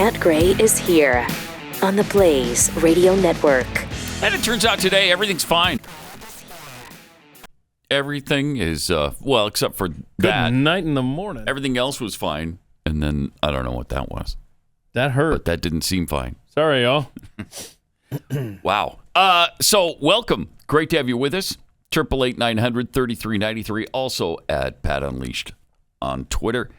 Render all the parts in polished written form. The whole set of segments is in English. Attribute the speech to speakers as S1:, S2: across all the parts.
S1: Matt Gray is here on the Blaze Radio Network.
S2: And it turns out today everything's fine. Everything is, well, except for that.
S3: Good night in the morning.
S2: Everything else was fine. And then I don't know what that was.
S3: That hurt.
S2: But that didn't seem fine.
S3: Sorry, y'all.
S2: Wow. So welcome. Great to have you with us. 888-900-3393. Also at Pat Unleashed on Twitter.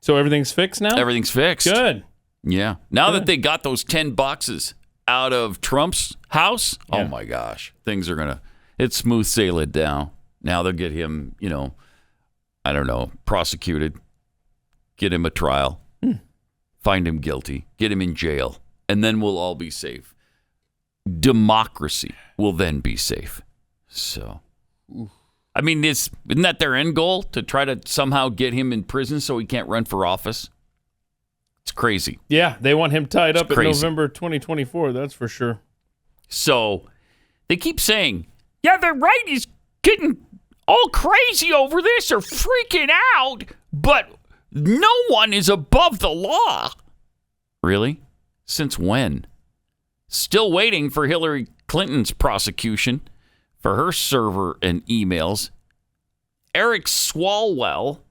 S3: So everything's fixed now?
S2: Everything's fixed.
S3: Good.
S2: Yeah. Now that they got those 10 boxes out of Trump's house, oh my gosh, things are going to, it's smooth sailing down. Now they'll get him, I don't know, prosecuted, get him a trial, find him guilty, get him in jail, and then we'll all be safe. Democracy will then be safe. So, I mean, isn't that their end goal, to try to somehow get him in prison so he can't run for office? It's crazy.
S3: Yeah, they want him tied up in
S2: crazy.
S3: November 2024, that's for sure.
S2: So they keep saying, yeah, the right is getting all crazy over this or freaking out, but no one is above the law. Really? Since when? Still waiting for Hillary Clinton's prosecution for her server and emails. Eric Swalwell,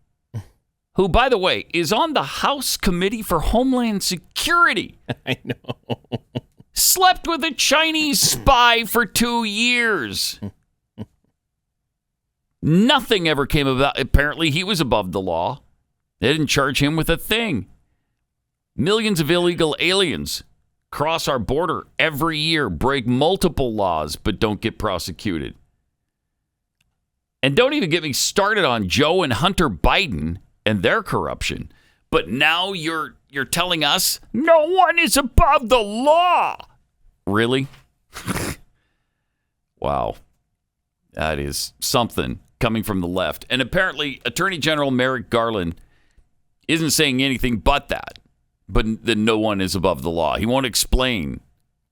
S2: who, by the way, is on the House Committee for Homeland Security.
S3: I know.
S2: Slept with a Chinese spy for 2 years. Nothing ever came about. Apparently, he was above the law. They didn't charge him with a thing. Millions of illegal aliens cross our border every year, break multiple laws, but don't get prosecuted. And don't even get me started on Joe and Hunter Biden and their corruption. But now you're telling us no one is above the law. Really? Wow. That is something coming from the left. And apparently, Attorney General Merrick Garland isn't saying anything but that. But then no one is above the law. He won't explain.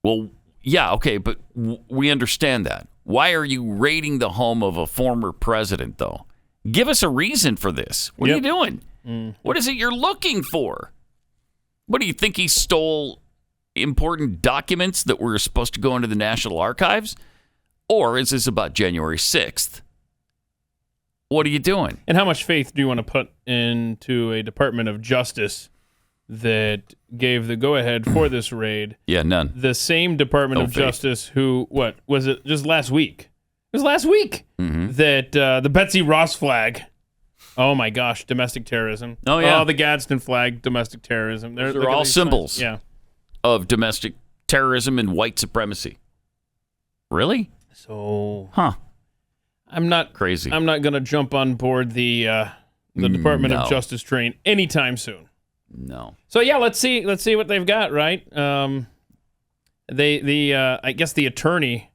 S2: Well, yeah, okay, but we understand that. Why are you raiding the home of a former president, though? Give us a reason for this. What are you doing? What is it you're looking for? What do you think, he stole important documents that were supposed to go into the National Archives? Or is this about January 6th? What are you doing?
S3: And how much faith do you want to put into a Department of Justice that gave the go-ahead for this raid?
S2: Yeah, none.
S3: The same Department of Justice who, what, was it just last week? It was last week that the Betsy Ross flag, oh my gosh, domestic terrorism.
S2: Oh, yeah.
S3: Oh, the Gadsden flag, domestic terrorism.
S2: They're all symbols of domestic terrorism and white supremacy. Really?
S3: So,
S2: I'm not crazy.
S3: I'm not going to jump on board the Department of Justice train anytime soon.
S2: No.
S3: So yeah, let's see what they've got, right? I guess the attorney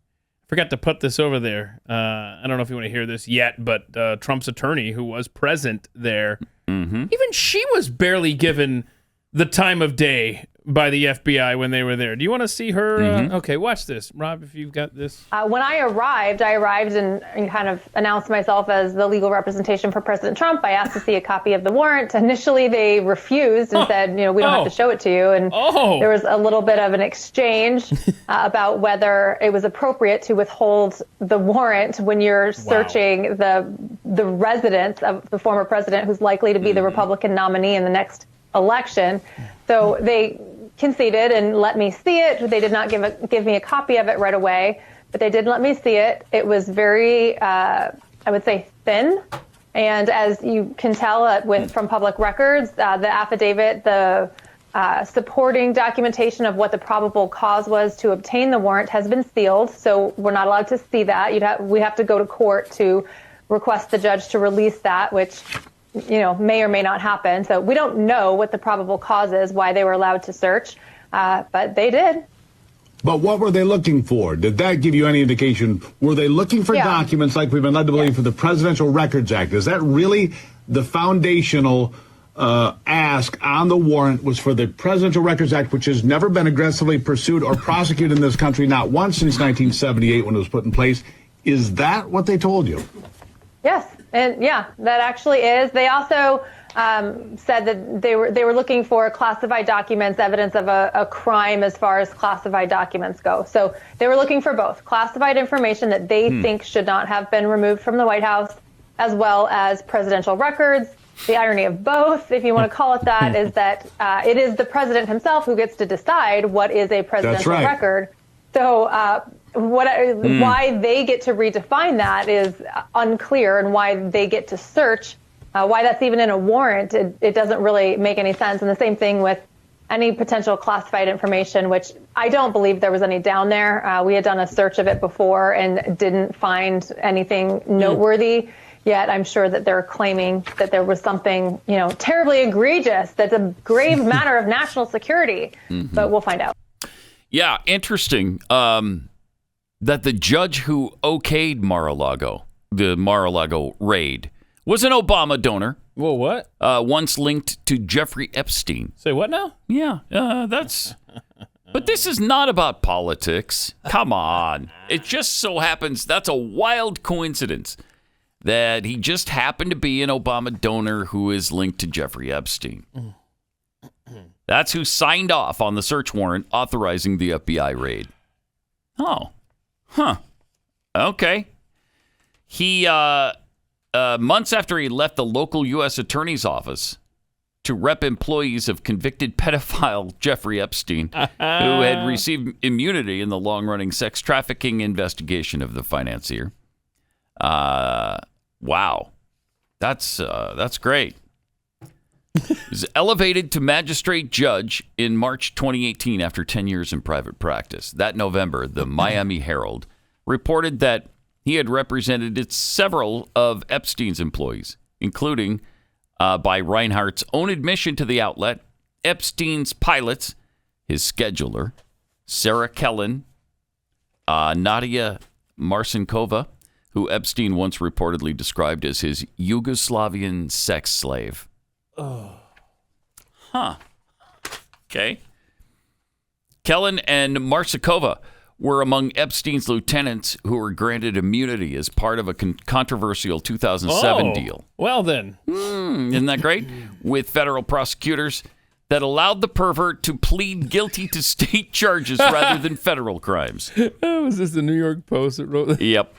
S3: forgot to put this over there. I don't know if you want to hear this yet, but Trump's attorney, who was present there, even she was barely given the time of day by the FBI when they were there. Do you want to see her? Okay, watch this. Rob, if you've got this.
S4: When I arrived and kind of announced myself as the legal representation for President Trump. I asked to see a copy of the warrant. Initially, they refused and said, we don't have to show it to you. And there was a little bit of an exchange about whether it was appropriate to withhold the warrant when you're searching the residence of the former president, who's likely to be the Republican nominee in the next election. So they conceded and let me see it. They did not give me a copy of it right away, but they did let me see it. It was very, I would say, thin. And as you can tell from public records, the affidavit, the supporting documentation of what the probable cause was to obtain the warrant has been sealed. So we're not allowed to see that. We have to go to court to request the judge to release that, which may or may not happen. So we don't know what the probable cause is, why they were allowed to search, but they did.
S5: But what were they looking for? Did that give you any indication? Were they looking for documents like we've been led to believe for the Presidential Records Act? Is that really the foundational ask on the warrant, was for the Presidential Records Act, which has never been aggressively pursued or prosecuted in this country, not once since 1978 when it was put in place? Is that what they told you?
S4: Yes. And that actually is. They also said that they were looking for classified documents, evidence of a crime as far as classified documents go. So they were looking for both classified information that they think should not have been removed from the White House, as well as presidential records. The irony of both, if you want to call it that, is that it is the president himself who gets to decide what is a presidential record. So why they get to redefine that is unclear, and why they get to search, why that's even in a warrant, it doesn't really make any sense. And the same thing with any potential classified information, which I don't believe there was any down there. We had done a search of it before and didn't find anything noteworthy. Yet I'm sure that they're claiming that there was something, terribly egregious, that's a grave matter of national security. But we'll find out.
S2: Yeah, interesting that the judge who okayed Mar-a-Lago, the Mar-a-Lago raid, was an Obama donor.
S3: Whoa, what?
S2: Once linked to Jeffrey Epstein.
S3: Say what now?
S2: Yeah, that's... But this is not about politics. Come on. It just so happens that's a wild coincidence that he just happened to be an Obama donor who is linked to Jeffrey Epstein. That's who signed off on the search warrant authorizing the FBI raid. Oh. Huh. Okay. He, months after he left the local U.S. attorney's office to rep employees of convicted pedophile Jeffrey Epstein, who had received immunity in the long-running sex trafficking investigation of the financier. Wow. That's great. Was elevated to magistrate judge in March 2018 after 10 years in private practice. That November, the Miami Herald reported that he had represented several of Epstein's employees, including, by Reinhardt's own admission to the outlet, Epstein's pilots, his scheduler, Sarah Kellen, Nadia Marcinkova, who Epstein once reportedly described as his Yugoslavian sex slave. Oh. Huh. Okay. Kellen and Marcinkova were among Epstein's lieutenants who were granted immunity as part of a controversial 2007 deal.
S3: Well then.
S2: Isn't that great? With federal prosecutors that allowed the pervert to plead guilty to state charges rather than federal crimes.
S3: Was this the New York Post that wrote that?
S2: Yep.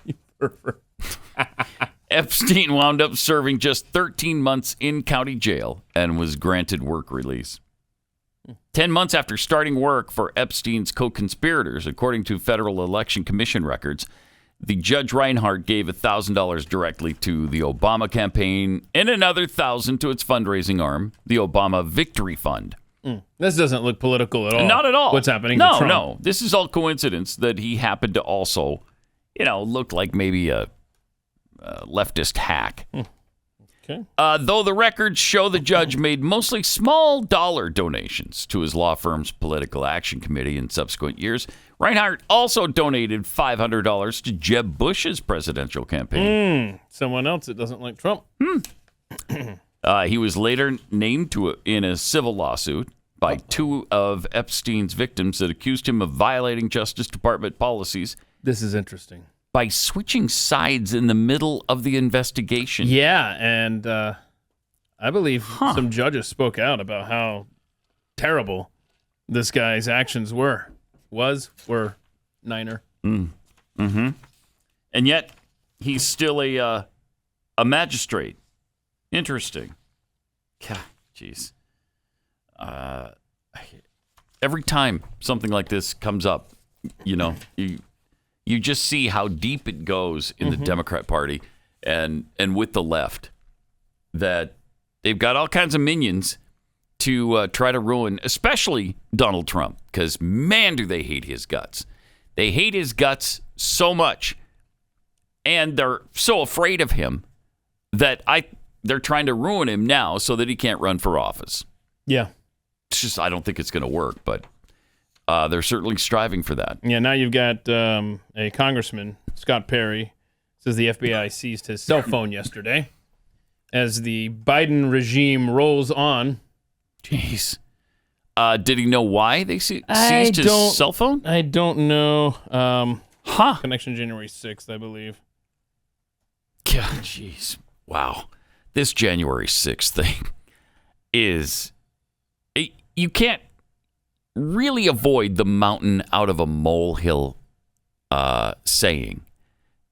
S2: Epstein wound up serving just 13 months in county jail and was granted work release. 10 months after starting work for Epstein's co-conspirators, according to Federal Election Commission records, the Judge Reinhardt gave $1,000 directly to the Obama campaign and another $1,000 to its fundraising arm, the Obama Victory Fund.
S3: This doesn't look political at all.
S2: Not at all.
S3: What's happening to Trump?
S2: No. This is all coincidence that he happened to also, look like maybe a leftist hack.
S3: Okay.
S2: Though the records show the judge made mostly small dollar donations to his law firm's political action committee in subsequent years, Reinhardt also donated $500 to Jeb Bush's presidential campaign.
S3: Someone else that doesn't like Trump.
S2: He was later named in a civil lawsuit by two of Epstein's victims that accused him of violating Justice Department policies.
S3: This is interesting.
S2: By switching sides in the middle of the investigation.
S3: Yeah, and I believe some judges spoke out about how terrible this guy's actions were. Were Niner.
S2: And yet, he's still a magistrate. Interesting. God, jeez. Every time something like this comes up, you just see how deep it goes in the Democrat Party and with the left, that they've got all kinds of minions to try to ruin, especially Donald Trump, because, man, do they hate his guts. They hate his guts so much, and they're so afraid of him that they're trying to ruin him now so that he can't run for office.
S3: Yeah.
S2: It's just, I don't think it's going to work, but they're certainly striving for that.
S3: Yeah, now you've got a congressman, Scott Perry, says the FBI seized his cell phone yesterday as the Biden regime rolls on.
S2: Jeez. Did he know why they seized his cell phone?
S3: I don't know. Connection January 6th, I believe.
S2: God, jeez. Wow. This January 6th thing. is you can't really avoid the mountain out of a molehill saying,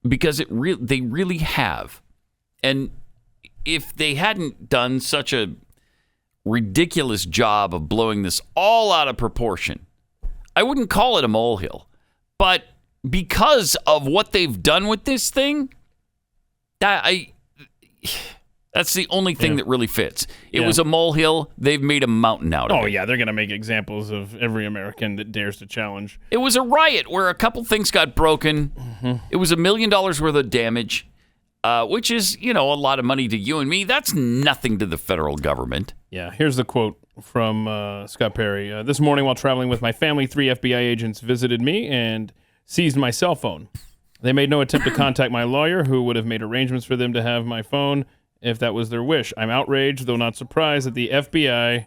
S2: because they really have. And if they hadn't done such a ridiculous job of blowing this all out of proportion, I wouldn't call it a molehill. But because of what they've done with this thing, that's the only thing that really fits. It was a molehill. They've made a mountain out of it.
S3: Oh, yeah. They're going to make examples of every American that dares to challenge.
S2: It was a riot where a couple things got broken. Mm-hmm. It was $1 million worth of damage, which is, a lot of money to you and me. That's nothing to the federal government.
S3: Yeah. Here's the quote from Scott Perry. This morning while traveling with my family, 3 FBI agents visited me and seized my cell phone. They made no attempt to contact my lawyer, who would have made arrangements for them to have my phone if that was their wish. I'm outraged, though not surprised, that the FBI,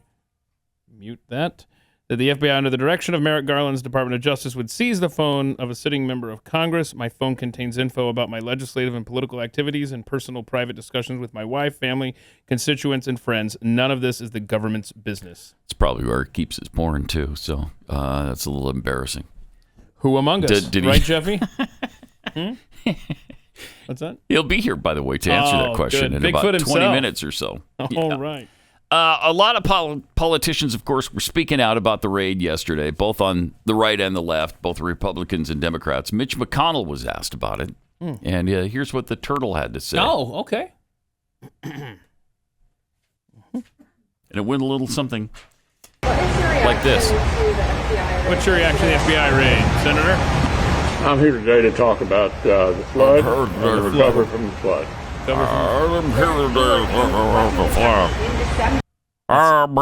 S3: that the FBI, under the direction of Merrick Garland's Department of Justice, would seize the phone of a sitting member of Congress. My phone contains info about my legislative and political activities and personal private discussions with my wife, family, constituents, and friends. None of this is the government's business.
S2: It's probably where it keeps his porn, too, so that's a little embarrassing.
S3: Who among us?
S2: Did
S3: right, Jeffy? What's that?
S2: He'll be here, by the way, to answer that question in
S3: Bigfoot
S2: about 20 minutes or so.
S3: All right.
S2: A lot of politicians, of course, were speaking out about the raid yesterday, both on the right and the left, both Republicans and Democrats. Mitch McConnell was asked about it, and here's what the turtle had to say.
S3: Oh, okay.
S2: And it went a little something like this.
S3: What's your reaction to the FBI raid, Senator?
S6: I'm here today to talk about the flood and the recovery from the flood.
S2: I'm here today to talk about the flood. I'm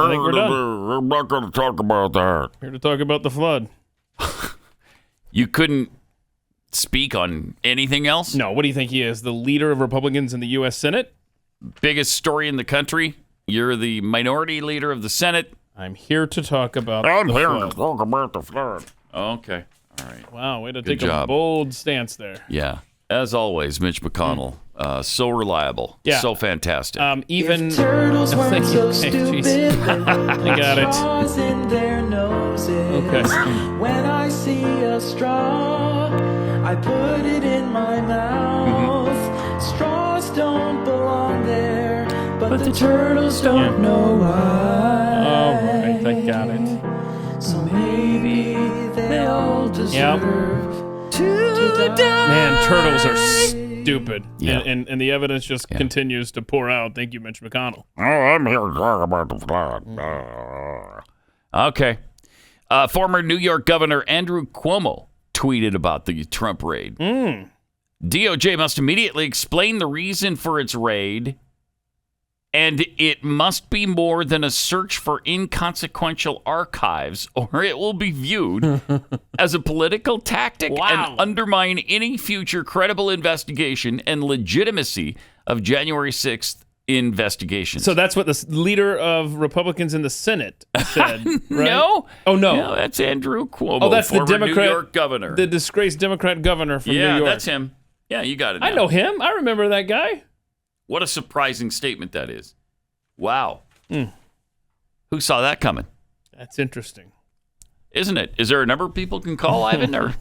S2: not going to talk about that.
S3: Here to talk about the flood.
S2: You couldn't speak on anything else?
S3: No. What do you think he is? The leader of Republicans in the U.S. Senate?
S2: Biggest story in the country. You're the minority leader of the Senate.
S3: I'm here to talk about the flood.
S2: I'm here to talk about the flood. Okay. All right.
S3: Wow, way to take a bold stance there.
S2: Yeah. As always, Mitch McConnell, so reliable, so fantastic.
S3: Even
S7: turtles weren't so stupid.
S3: I got it.
S7: In their noses.
S3: Okay.
S7: When I see a straw, I put it in my mouth. Straws don't belong there, but the turtles don't know why.
S3: All right, I got it.
S7: So maybe they all deserve to die.
S3: Man, turtles are stupid.
S2: Yeah.
S3: And the evidence just continues to pour out. Thank you, Mitch McConnell.
S2: Oh, I'm here to talk about the flood. Okay. Former New York Governor Andrew Cuomo tweeted about the Trump raid. DOJ must immediately explain the reason for its raid, and it must be more than a search for inconsequential archives, or it will be viewed as a political tactic and undermine any future credible investigation and legitimacy of January 6th investigations.
S3: So that's what the leader of Republicans in the Senate said, right?
S2: No.
S3: Oh, no.
S2: No, that's Andrew Cuomo,
S3: oh, that's
S2: former
S3: the Democrat,
S2: New York governor.
S3: The disgraced Democrat governor from New York.
S2: Yeah, that's him. Yeah, you got it now.
S3: I know him. I remember that guy.
S2: What a surprising statement that is. Wow. Who saw that coming?
S3: That's interesting.
S2: Isn't it? Is there a number people can call, Ivan? Or?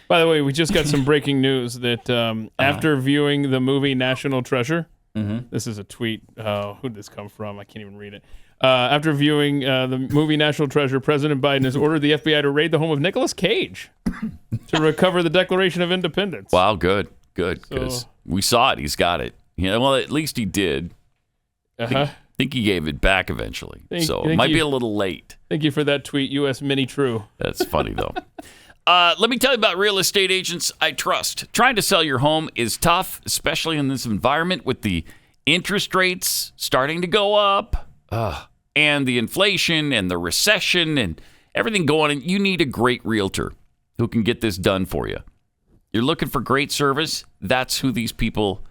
S3: By the way, we just got some breaking news that after viewing the movie National Treasure, this is a tweet. Who did this come from? I can't even read it. After viewing the movie National Treasure, President Biden has ordered the FBI to raid the home of Nicolas Cage to recover the Declaration of Independence.
S2: Wow, good. Because we saw it. He's got it. Yeah, well, at least he did. I think he gave it back eventually. It might be a little late.
S3: Thank you for that tweet, U.S. Mini True.
S2: That's funny, though. Let me tell you about real estate agents I trust. Trying to sell your home is tough, especially in this environment with the interest rates starting to go up and the inflation and the recession and everything going on. You need a great realtor who can get this done for you. You're looking for great service? That's who these people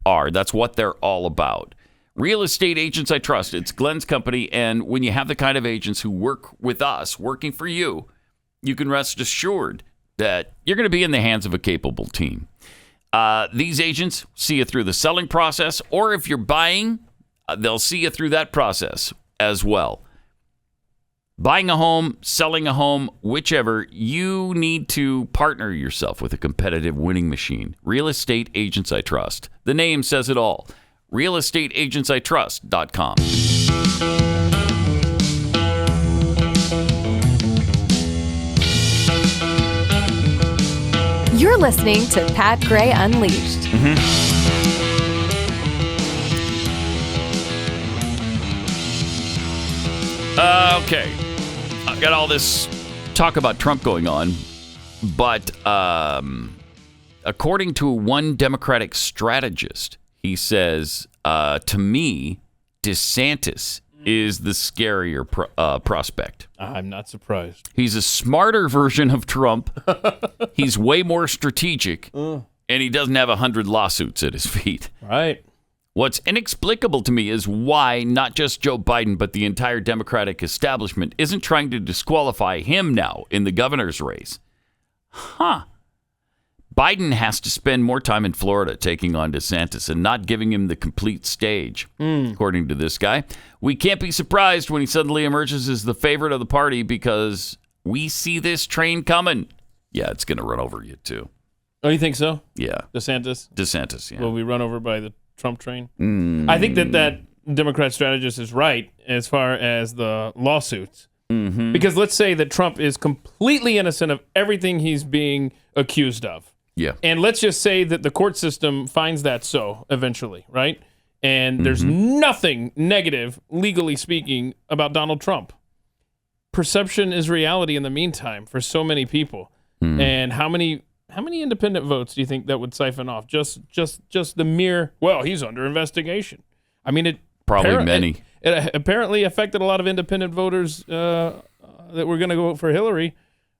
S2: are. That's what they're all about. Real estate agents I trust. It's Glenn's company, and when you have the kind of agents who work with us, working for you, you can rest assured that you're going to be in the hands of a capable team. These agents see you through the selling process, or if you're buying, they'll see you through that process. as well. Buying a home, selling a home, whichever, you need to partner yourself with a competitive winning machine. Real Estate Agents I Trust. The name says it all. realestateagentsitrust.com.
S8: You're listening to Pat Gray Unleashed.
S2: Okay. I've got all this talk about Trump going on, but according to one Democratic strategist, he says, to me, DeSantis is the scarier prospect.
S3: I'm not surprised.
S2: He's a smarter version of Trump. He's way more strategic, and he doesn't have 100 lawsuits at his feet.
S3: Right.
S2: What's inexplicable to me is why not just Joe Biden, but the entire Democratic establishment isn't trying to disqualify him now in the governor's race. Biden has to spend more time in Florida taking on DeSantis and not giving him the complete stage, according to this guy. We can't be surprised when he suddenly emerges as the favorite of the party because we see this train coming. Yeah, it's going to run over you, too.
S3: Oh, you think so?
S2: Yeah.
S3: DeSantis,
S2: yeah.
S3: Will we run over by the Trump train? I think that Democrat strategist is right as far as the lawsuits. Because let's say that Trump is completely innocent of everything he's being accused of.
S2: Yeah.
S3: And let's just say that the court system finds that so eventually, right? And there's nothing negative, legally speaking, about Donald Trump. Perception is reality in the meantime for so many people. And how many independent votes do you think that would siphon off? Just the mere, well, he's under investigation. I mean, it
S2: probably many.
S3: It apparently affected a lot of independent voters that were going to go vote for Hillary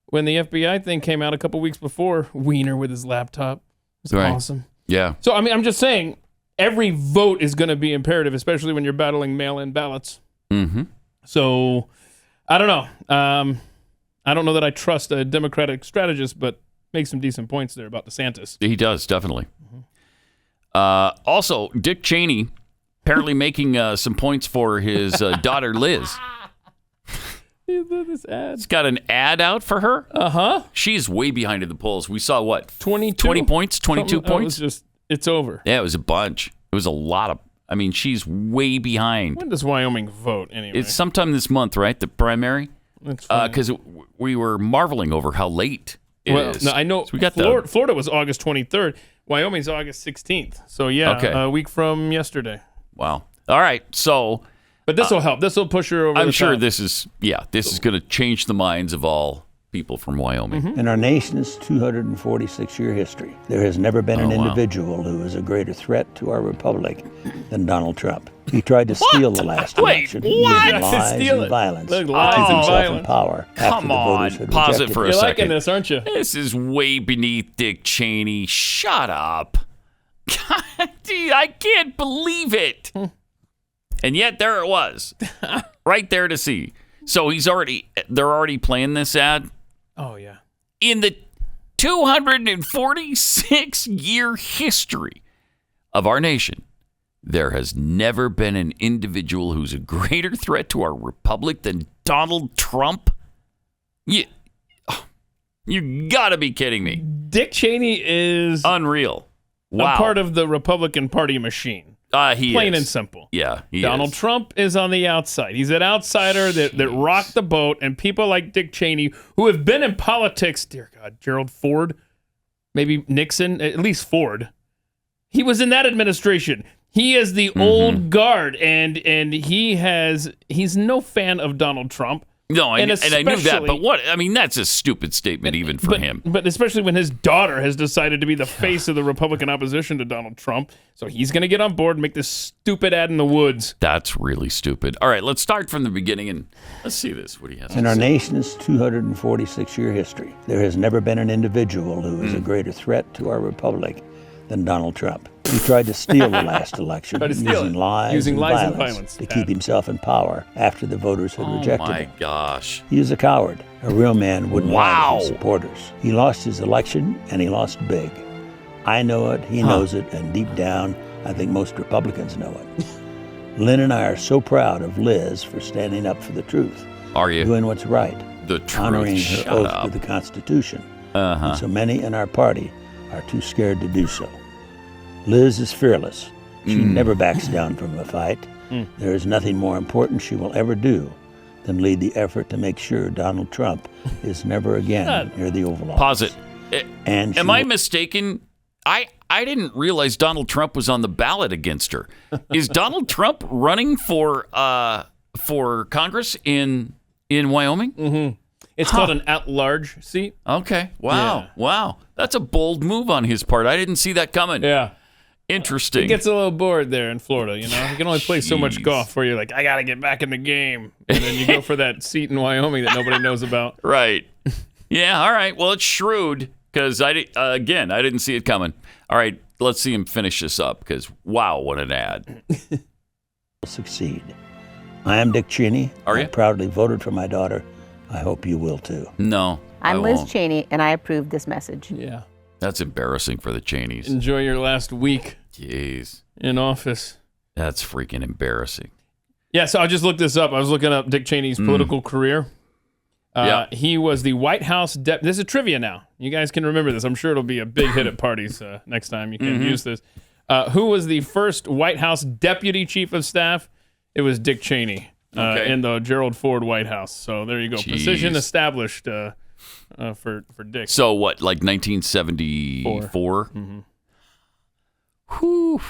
S3: when the FBI thing came out a couple weeks before. Wiener with his laptop. It was awesome.
S2: Yeah.
S3: So, I mean, I'm just saying, every vote is going to be imperative, especially when you're battling mail-in ballots. So, I don't know. I don't know that I trust a Democratic strategist, but makes some decent points there about DeSantis.
S2: He does, definitely. Also, Dick Cheney apparently making some points for his daughter, Liz.
S3: This ad.
S2: He's got an ad out for her. She's way behind in the polls. We saw, what, 20 points? 22 points?
S3: It's over.
S2: Yeah, it was a bunch. It was a lot of, I mean, she's way behind.
S3: When does Wyoming vote, anyway?
S2: It's sometime this month, right? The primary? Because we were marveling over how late it is.
S3: No, I know.
S2: So we got
S3: Florida was August 23rd. Wyoming's August 16th. So, yeah, a week from yesterday.
S2: Wow. All right. So.
S3: But this will help. This will push her over
S2: I'm
S3: the
S2: sure
S3: top.
S2: this is going to change the minds of all people from Wyoming.
S9: In our nation's 246-year history, there has never been an individual who is a greater threat to our republic than Donald Trump. He tried to steal the last election using lies and violence to keep himself in power after the voters had
S2: Pause
S9: rejected
S2: it for a
S3: You're
S2: second.
S3: liking this, aren't you?
S2: This is way beneath Dick Cheney. Shut up. God, I can't believe it. And yet there it was, right there to see. So they're already playing this ad.
S3: Oh, yeah.
S2: In the 246-year history of our nation, there has never been an individual who's a greater threat to our republic than Donald Trump. You gotta be kidding me.
S3: Dick Cheney is
S2: Unreal. Wow.
S3: a part of the Republican Party machine.
S2: He
S3: Plain
S2: is.
S3: and simple.
S2: Yeah,
S3: Donald Trump is on the outside. He's an outsider that rocked the boat, and people like Dick Cheney, who have been in politics, dear God, Gerald Ford, maybe Nixon, at least Ford. He was in that administration. He is the old guard, and he's no fan of Donald Trump.
S2: No, and I knew that, but that's a stupid statement even for him.
S3: But especially when his daughter has decided to be the face of the Republican opposition to Donald Trump. So he's going to get on board and make this stupid ad in the woods.
S2: That's really stupid. All right, let's start from the beginning and let's see this. What do you have?
S9: In our nation's 246-year history, there has never been an individual who is a greater threat to our republic than Donald Trump. He tried to steal the last election using lies and violence to keep himself in power after the voters had rejected him.
S2: Oh, my gosh.
S9: He is a coward. A real man wouldn't lie to his supporters. He lost his election, and he lost big. I know it, he knows it, and deep down, I think most Republicans know it. Lynn and I are so proud of Liz for standing up for the truth.
S2: Are you?
S9: Doing what's right.
S2: The truth.
S9: Honoring her
S2: Shut
S9: oath
S2: up.
S9: to the Constitution.
S2: Uh-huh.
S9: And so many in our party are too scared to do so. Liz is fearless. She never backs down from a fight. There is nothing more important she will ever do than lead the effort to make sure Donald Trump is never again near the Oval Office.
S2: Pause it.
S9: And
S2: am I mistaken? I didn't realize Donald Trump was on the ballot against her. Is Donald Trump running for Congress in Wyoming?
S3: Mm-hmm. It's called an at-large seat.
S2: Okay. Wow. Wow. That's a bold move on his part. I didn't see that coming.
S3: Yeah.
S2: Interesting.
S3: It gets a little bored there in Florida, you know? You can only play so much golf before you're like, I got to get back in the game. And then you go for that seat in Wyoming that nobody knows about.
S2: Right. Yeah, all right. Well, it's shrewd because, again, I didn't see it coming. All right, let's see him finish this up because, wow, what an ad.
S9: Succeed. I am Dick Cheney.
S2: Are you?
S9: I proudly voted for my daughter. I hope you will, too.
S2: No,
S10: I'm Liz
S2: won't.
S10: Cheney, and I approve this message.
S3: Yeah.
S2: That's embarrassing for the Cheneys.
S3: Enjoy your last week
S2: Jeez.
S3: in office.
S2: That's freaking embarrassing.
S3: Yeah, so I just looked this up. I was looking up Dick Cheney's political career. He was the White House this is trivia now. You guys can remember this. I'm sure it'll be a big hit at parties next time you can use this. Who was the first White House deputy chief of staff? It was Dick Cheney in the Gerald Ford White House. So there you go.
S2: Jeez.
S3: Position established for Dick.
S2: So what, like 1974?
S3: Mm-hmm.
S2: Whew.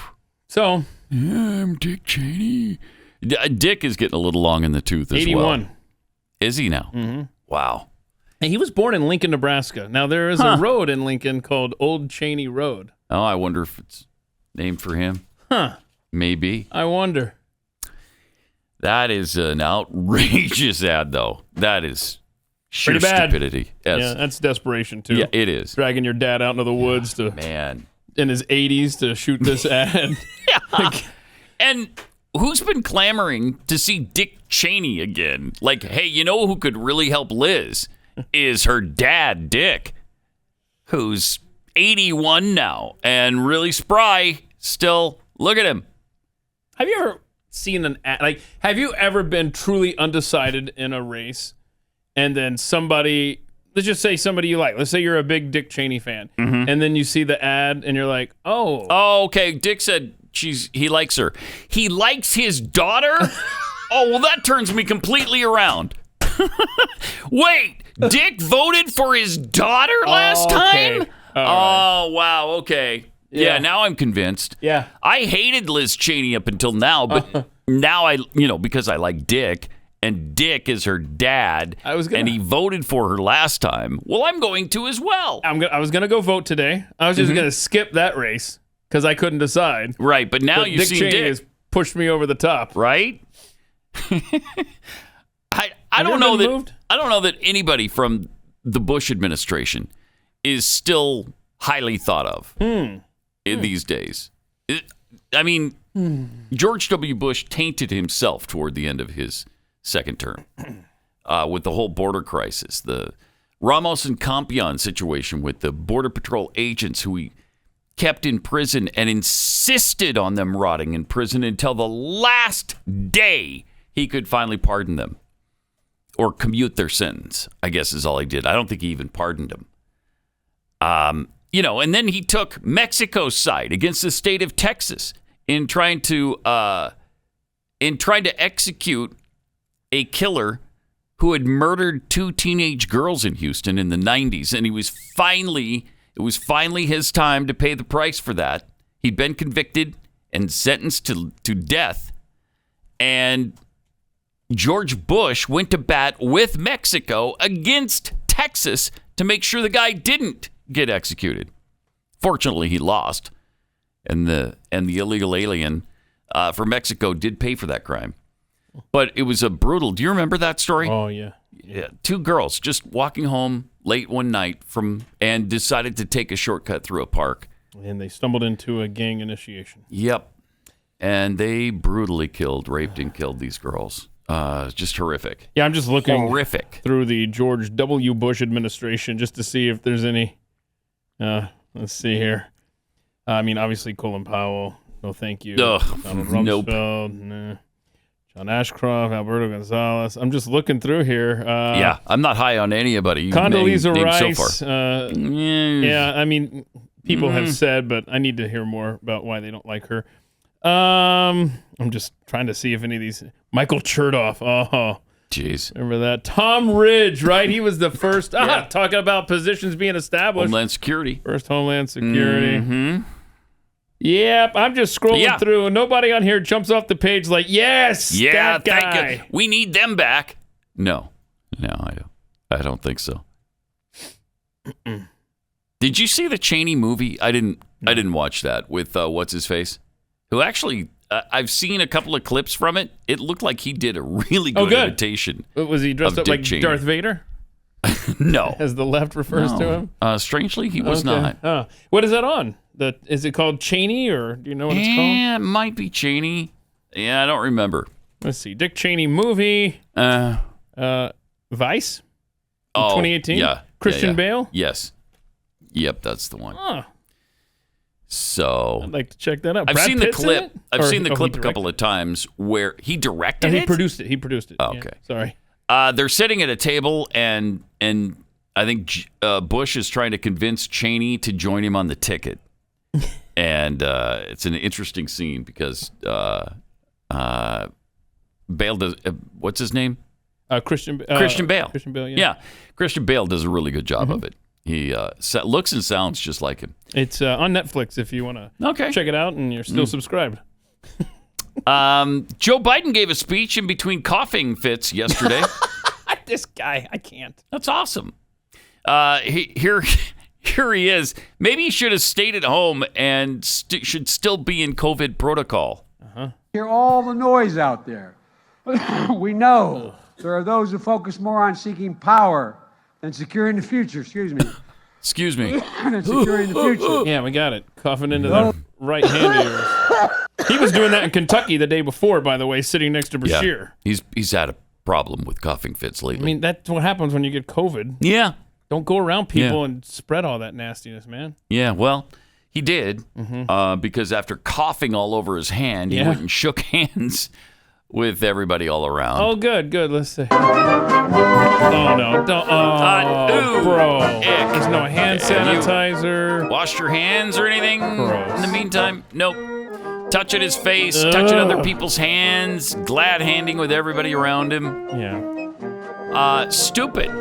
S3: So
S2: I'm Dick Cheney. Dick is getting a little long in the tooth as
S3: 81.
S2: well. Is he now?
S3: Mm-hmm.
S2: Wow.
S3: And he was born in Lincoln, Nebraska. Now, there is a road in Lincoln called Old Cheney Road.
S2: Oh, I wonder if it's named for him.
S3: Huh.
S2: Maybe.
S3: I wonder.
S2: That is an outrageous ad, though. That is sheer
S3: Pretty bad.
S2: stupidity. Yes.
S3: Yeah, that's desperation, too.
S2: Yeah, it is.
S3: Dragging your dad out into the woods in his 80s to shoot this ad.
S2: Yeah. And who's been clamoring to see Dick Cheney again? Like, hey, you know who could really help Liz is her dad, Dick, who's 81 now and really spry still. Look at him.
S3: Have you ever seen an ad? Like, have you ever been truly undecided in a race and then somebody, let's just say somebody you like, let's say you're a big Dick Cheney fan, and then you see the ad and you're like, oh,
S2: okay. Dick said he likes her. He likes his daughter? Oh, well, that turns me completely around. Wait, Dick voted for his daughter last time? Oh, wow, okay. Yeah, now I'm convinced.
S3: Yeah.
S2: I hated Liz Cheney up until now, but now because I like Dick, and Dick is her dad, and he voted for her last time. Well, I'm going to as well.
S3: I was going to go vote today. I was just going to skip that race because I couldn't decide.
S2: Right, but now you see
S3: Dick Cheney
S2: Dick.
S3: has pushed me over the top.
S2: Right? I don't know that anybody from the Bush administration is still highly thought of these days. I mean, George W. Bush tainted himself toward the end of his second term with the whole border crisis, the Ramos and Campion situation with the Border Patrol agents who he kept in prison and insisted on them rotting in prison until the last day he could finally pardon them or commute their sentence, I guess is all he did. I don't think he even pardoned them. And then he took Mexico's side against the state of Texas in trying to execute a killer who had murdered 2 teenage girls in Houston in the 90s. And it was finally his time to pay the price for that. He'd been convicted and sentenced to death. And George Bush went to bat with Mexico against Texas to make sure the guy didn't get executed. Fortunately, he lost. And the illegal alien from Mexico did pay for that crime. But it was a brutal. Do you remember that story?
S3: Oh, yeah.
S2: 2 girls just walking home late one night and decided to take a shortcut through a park.
S3: And they stumbled into a gang initiation.
S2: Yep. And they brutally raped and killed these girls. Just horrific.
S3: Yeah, I'm just looking
S2: through
S3: the George W. Bush administration just to see if there's any. Let's see here. I mean, obviously Colin Powell, No, thank you.
S2: Ugh,
S3: Donald
S2: nope.
S3: Rumsfeld, nah. John Ashcroft, Alberto Gonzalez. I'm just looking through here.
S2: Yeah, I'm not high on anybody.
S3: Condoleezza
S2: named
S3: Rice.
S2: so far.
S3: Yeah, I mean, people have said, but I need to hear more about why they don't like her. I'm just trying to see if any of these. Michael Chertoff. Oh,
S2: jeez.
S3: Remember that? Tom Ridge, right? He was the first. Talking about positions being established.
S2: Homeland Security.
S3: First Homeland Security.
S2: Mm-hmm.
S3: Yep, I'm just scrolling through, and nobody on here jumps off the page like, yes, that guy.
S2: Thank you. We need them back. No, I don't think so. Did you see the Cheney movie? I didn't watch that with what's his face, who actually I've seen a couple of clips from it. It looked like he did a really good imitation.
S3: Was he dressed up like
S2: Cheney.
S3: Darth Vader?
S2: No,
S3: as the left refers to him.
S2: Strangely, he was not.
S3: What is that on? Is it called Cheney, or do you know what it's called?
S2: Yeah, it might be Cheney. Yeah, I don't remember.
S3: Let's see. Dick Cheney movie. Vice. 2018.
S2: Yeah.
S3: Christian Bale.
S2: Yes. Yep, that's the one.
S3: Oh.
S2: So
S3: I'd like to check that out.
S2: I've
S3: Brad
S2: seen the
S3: Pitt's in
S2: clip.
S3: it?
S2: I've
S3: Or-
S2: seen the
S3: he
S2: clip a
S3: directed
S2: couple of times where he directed
S3: No,
S2: it.
S3: he produced it. He produced it.
S2: Oh,
S3: Yeah,
S2: okay.
S3: Sorry.
S2: They're sitting at a table, and I think Bush is trying to convince Cheney to join him on the ticket. And it's an interesting scene because Bale does. What's his name?
S3: Christian Bale.
S2: Christian Bale.
S3: Yeah.
S2: Christian Bale does a really good job of it. He looks and sounds just like him.
S3: It's on Netflix if you want to check it out and you're still subscribed.
S2: Joe Biden gave a speech in between coughing fits yesterday.
S3: This guy, I can't.
S2: That's awesome. Here he is. Maybe he should have stayed at home and should still be in COVID protocol.
S11: Hear all the noise out there. We know there are those who focus more on seeking power than securing the future. Excuse me.
S2: Excuse me.
S11: Than securing the future.
S3: Yeah, we got it. Coughing into the right hand of yours. He was doing that in Kentucky the day before, by the way, sitting next to Bashir.
S2: Yeah. He's had a problem with coughing fits lately.
S3: I mean, that's what happens when you get COVID.
S2: Yeah.
S3: Don't go around people and spread all that nastiness, man.
S2: Yeah, well, he did because after coughing all over his hand, he went and shook hands with everybody all around.
S3: Oh, good. Let's see. Oh, no. Don't. Oh, bro. There's no hand sanitizer.
S2: Washed your hands or anything
S3: Gross.
S2: in the meantime? Nope. Touching his face, touching other people's hands, glad handing with everybody around him.
S3: Yeah.
S2: Stupid.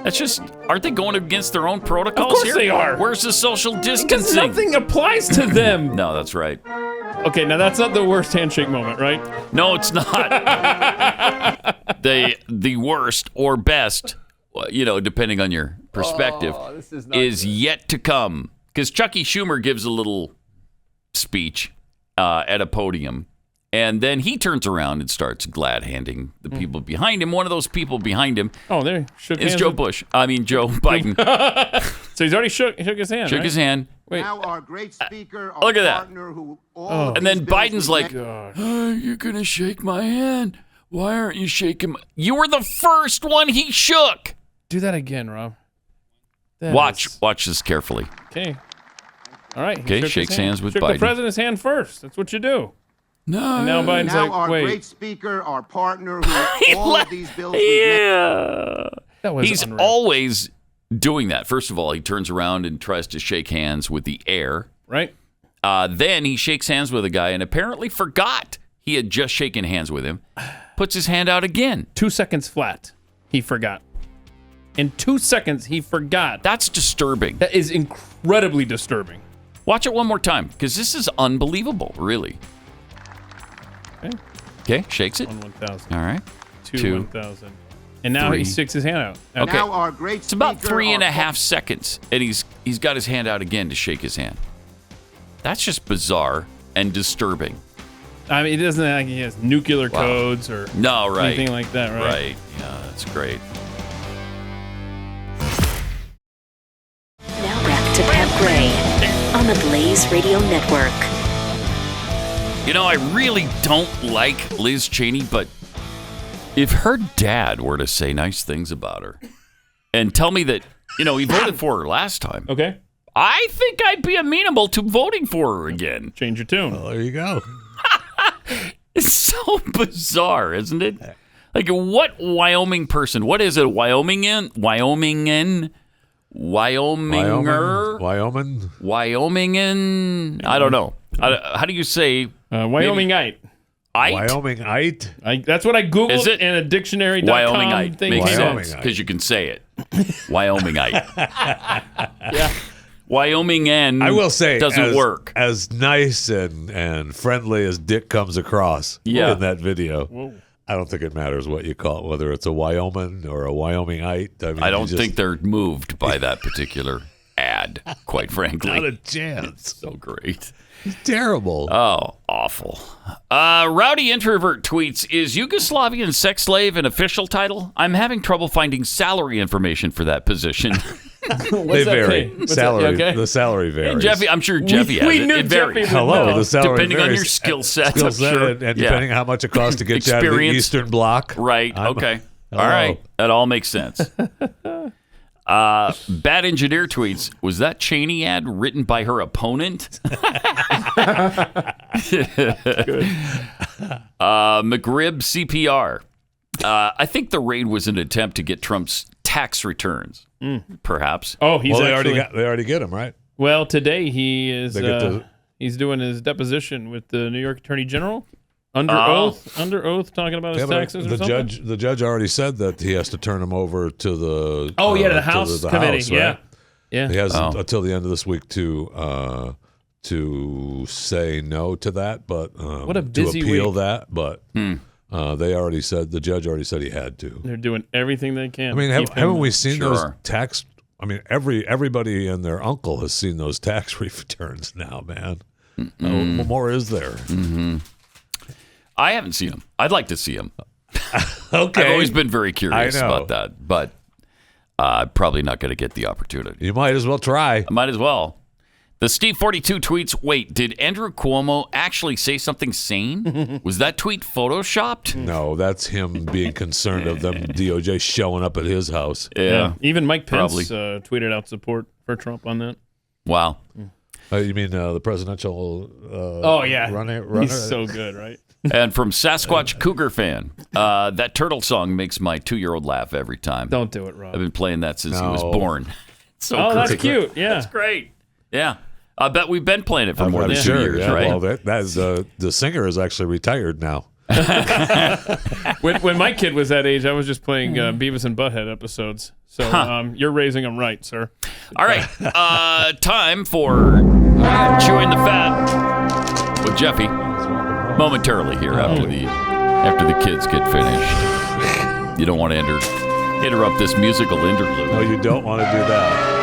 S2: That's just, aren't they going against their own protocols
S3: Of course
S2: here?
S3: they are.
S2: Where's the social distancing?
S3: Because nothing applies to them.
S2: No, that's right.
S3: Okay, now that's not the worst handshake moment, right?
S2: No, it's not. the worst or best, depending on your perspective, is yet to come. Because Chucky Schumer gives a little speech at a podium, and then he turns around and starts glad handing the people behind him. One of those people behind him is Joe Biden.
S3: So he's already shook his hand.
S2: Shook his hand.
S3: Wait.
S12: Now our great speaker, our
S2: Look at that.
S12: partner who all
S2: And then Biden's like,
S3: God.
S2: you're going to shake my hand. Why aren't you shaking my... You were the first one he shook.
S3: Do that again, Rob.
S2: Watch this carefully.
S3: Okay. All right.
S2: Okay, shakes hands with
S3: Shook
S2: Biden.
S3: the president's hand first. That's what you do.
S2: No.
S3: And now Biden's
S12: now
S3: like,
S12: our
S3: wait.
S12: great speaker, our partner who all of these bills we've
S3: That was
S2: He's
S3: unreal.
S2: always doing that. First of all, he turns around and tries to shake hands with the air.
S3: Right.
S2: Then he shakes hands with a guy and apparently forgot he had just shaken hands with him. Puts his hand out again.
S3: 2 seconds flat. He forgot. In 2 seconds, he forgot.
S2: That's disturbing.
S3: That is incredibly disturbing.
S2: Watch it one more time because this is unbelievable, really. Okay, shakes it.
S3: 1,000.
S2: All right.
S3: 2, 1,000. And now
S2: 3.
S3: he sticks his hand out.
S2: Okay.
S12: Now our great
S2: It's about
S12: speaker,
S2: 3.5 seconds, and he's got his hand out again to shake his hand. That's just bizarre and disturbing.
S3: I mean, it doesn't like he has nuclear codes or anything like that, right?
S2: Right. Yeah, that's great.
S1: Now back to Pat Gray on the Blaze Radio Network.
S2: I really don't like Liz Cheney, but if her dad were to say nice things about her and tell me that, he voted for her last time.
S3: Okay.
S2: I think I'd be amenable to voting for her again.
S3: Change your tune.
S13: Well, there you go.
S2: It's so bizarre, isn't it? Like, what Wyoming person? What is it? Wyomingan? I don't know. How do you say?
S3: Wyomingite.
S13: Wyomingite?
S3: That's what I Googled
S2: Is it?
S3: in a dictionary.com
S2: Wyomingite
S3: thing.
S2: makes
S3: came up.
S2: sense because you can say it. Wyomingite.
S3: Yeah.
S2: Wyomingan.
S13: I will say,
S2: doesn't work.
S13: As nice and friendly as Dick comes across in that video.
S3: Whoa.
S13: I don't think it matters what you call it, whether it's a Wyoming or a Wyomingite. I mean,
S2: I don't think they're moved by that particular ad, quite frankly.
S13: Not a chance.
S2: So great.
S13: It's terrible.
S2: Oh, awful. Rowdy Introvert tweets, is Yugoslavian sex slave an official title? I'm having trouble finding salary information for that position.
S13: They vary. The salary varies.
S2: Hey, Jeffy, I'm sure Jeffy has it. It varies.
S13: Hello, the salary
S2: depending
S13: varies.
S2: on your skill set, I'm sure.
S13: And depending on how much it costs to get you out of the Eastern Bloc.
S2: Right. Okay. All right. That all makes sense. Bad Engineer tweets, was that Cheney ad written by her opponent? McRib CPR. I think the raid was an attempt to get Trump's tax returns, perhaps.
S3: Oh, they
S13: already get him, right?
S3: Well, today he is he's doing his deposition with the New York Attorney General. Under oath, talking about his taxes or something?
S13: The judge already said that he has to turn him over to the
S3: to the House committee.
S13: House, right?
S3: Yeah.
S13: He has until the end of this week to say no to that, but
S3: what a busy
S13: to appeal
S3: week.
S13: that. But they already said, the judge already said he had to.
S3: They're doing everything they can.
S13: I mean, haven't we seen those tax? I mean, everybody and their uncle has seen those tax returns now, man. What more is there?
S2: Mm-hmm. I haven't seen them. I'd like to see them.
S13: Okay.
S2: I've always been very curious about that, but probably not going to get the opportunity.
S13: You might as well try.
S2: I might as well. The Steve42 tweets, wait, did Andrew Cuomo actually say something sane? Was that tweet photoshopped?
S13: No, that's him being concerned of them DOJ showing up at his house.
S2: Yeah.
S3: Even Mike Pence tweeted out support for Trump on that.
S2: Wow.
S13: You mean the presidential runner?
S3: He's so good, right?
S2: And from Sasquatch Cougar fan, that turtle song makes my 2-year-old laugh every time.
S3: Don't do it, Rob.
S2: I've been playing that since he was born.
S3: So that's cute. Yeah.
S2: That's great. Yeah. I bet we've been playing it for more than 2 years, right?
S13: Well, that's the singer is actually retired now.
S3: When my kid was that age, I was just playing Beavis and Butthead episodes. So you're raising them right, sir.
S2: All right. Time for Chewing the Fat with Jeffy. Momentarily here after the kids get finished. You don't want to interrupt this musical interlude.
S13: No, you don't want to do that.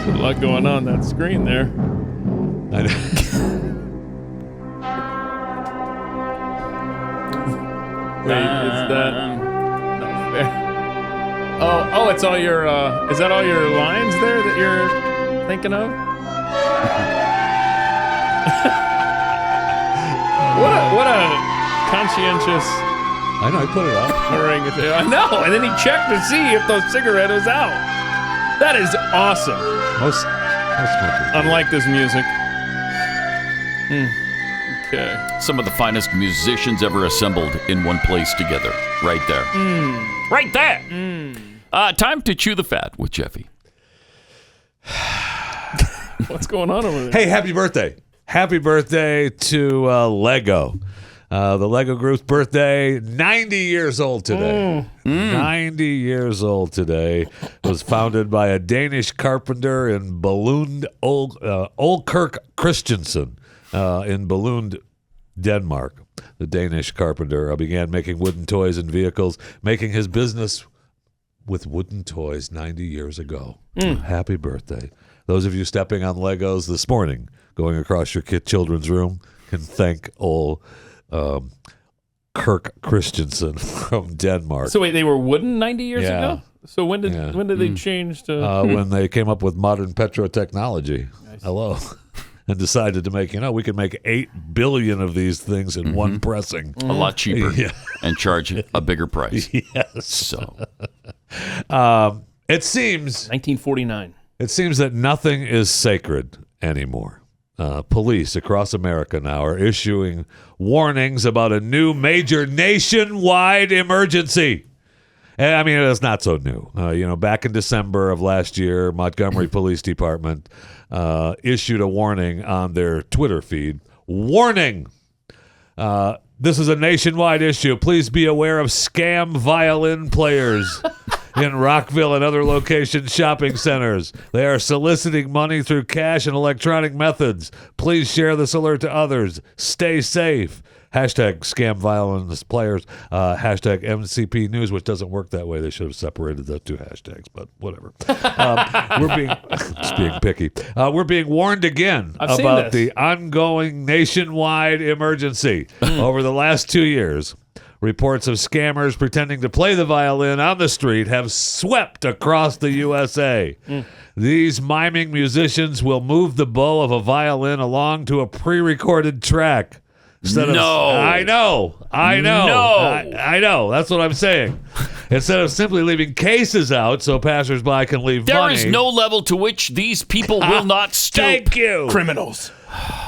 S3: There's a lot going on that screen there.
S13: I know.
S3: Wait, is that not fair? Oh, it's all your. Is that all your lines there that you're thinking of? What a conscientious.
S13: I know, he put it up.
S3: I know, and then he checked to see if those cigarette was out. That is awesome.
S13: Most
S3: unlike this music. Okay.
S2: Some of the finest musicians ever assembled in one place together. Right there. Right there. Time to chew the fat with Jeffy.
S3: What's going on over there?
S13: Hey, happy birthday. Happy birthday to Lego. The Lego Group's birthday, 90 years old today. 90 years old today. It was founded by a Danish carpenter in Billund, Olkirk Christensen in Billund, Denmark. The Danish carpenter began making wooden toys and vehicles, making his business with wooden toys 90 years ago. Happy birthday. Those of you stepping on Legos this morning, going across your children's room, can thank old Kirk Christensen from Denmark.
S3: So wait, they were wooden 90 years ago? So when did they change to...
S13: when they came up with modern petrotechnology. Hello. And decided to make, we could make 8 billion of these things in one pressing.
S2: A lot cheaper and charge a bigger price.
S13: Yes.
S2: So...
S13: It seems
S3: 1949.
S13: It seems that nothing is sacred anymore. Police across America now are issuing warnings about a new major nationwide emergency. And I mean, it's not so new. Back in December of last year, Montgomery Police Department issued a warning on their Twitter feed. Warning! This is a nationwide issue. Please be aware of scam violin players in Rockville and other location shopping centers. They are soliciting money through cash and electronic methods. Please share this alert to others. Stay safe. Hashtag scam violence players. Hashtag MCP News, which doesn't work that way. They should have separated the two hashtags, but whatever. We're being picky. We're being warned again about the ongoing nationwide emergency. Over the last 2 years, reports of scammers pretending to play the violin on the street have swept across the USA. These miming musicians will move the bow of a violin along to a pre-recorded track. I know. That's what I'm saying. Instead of simply leaving cases out so passersby can leave money.
S2: There is no level to which these people will not stoop.
S13: Thank you.
S3: Criminals.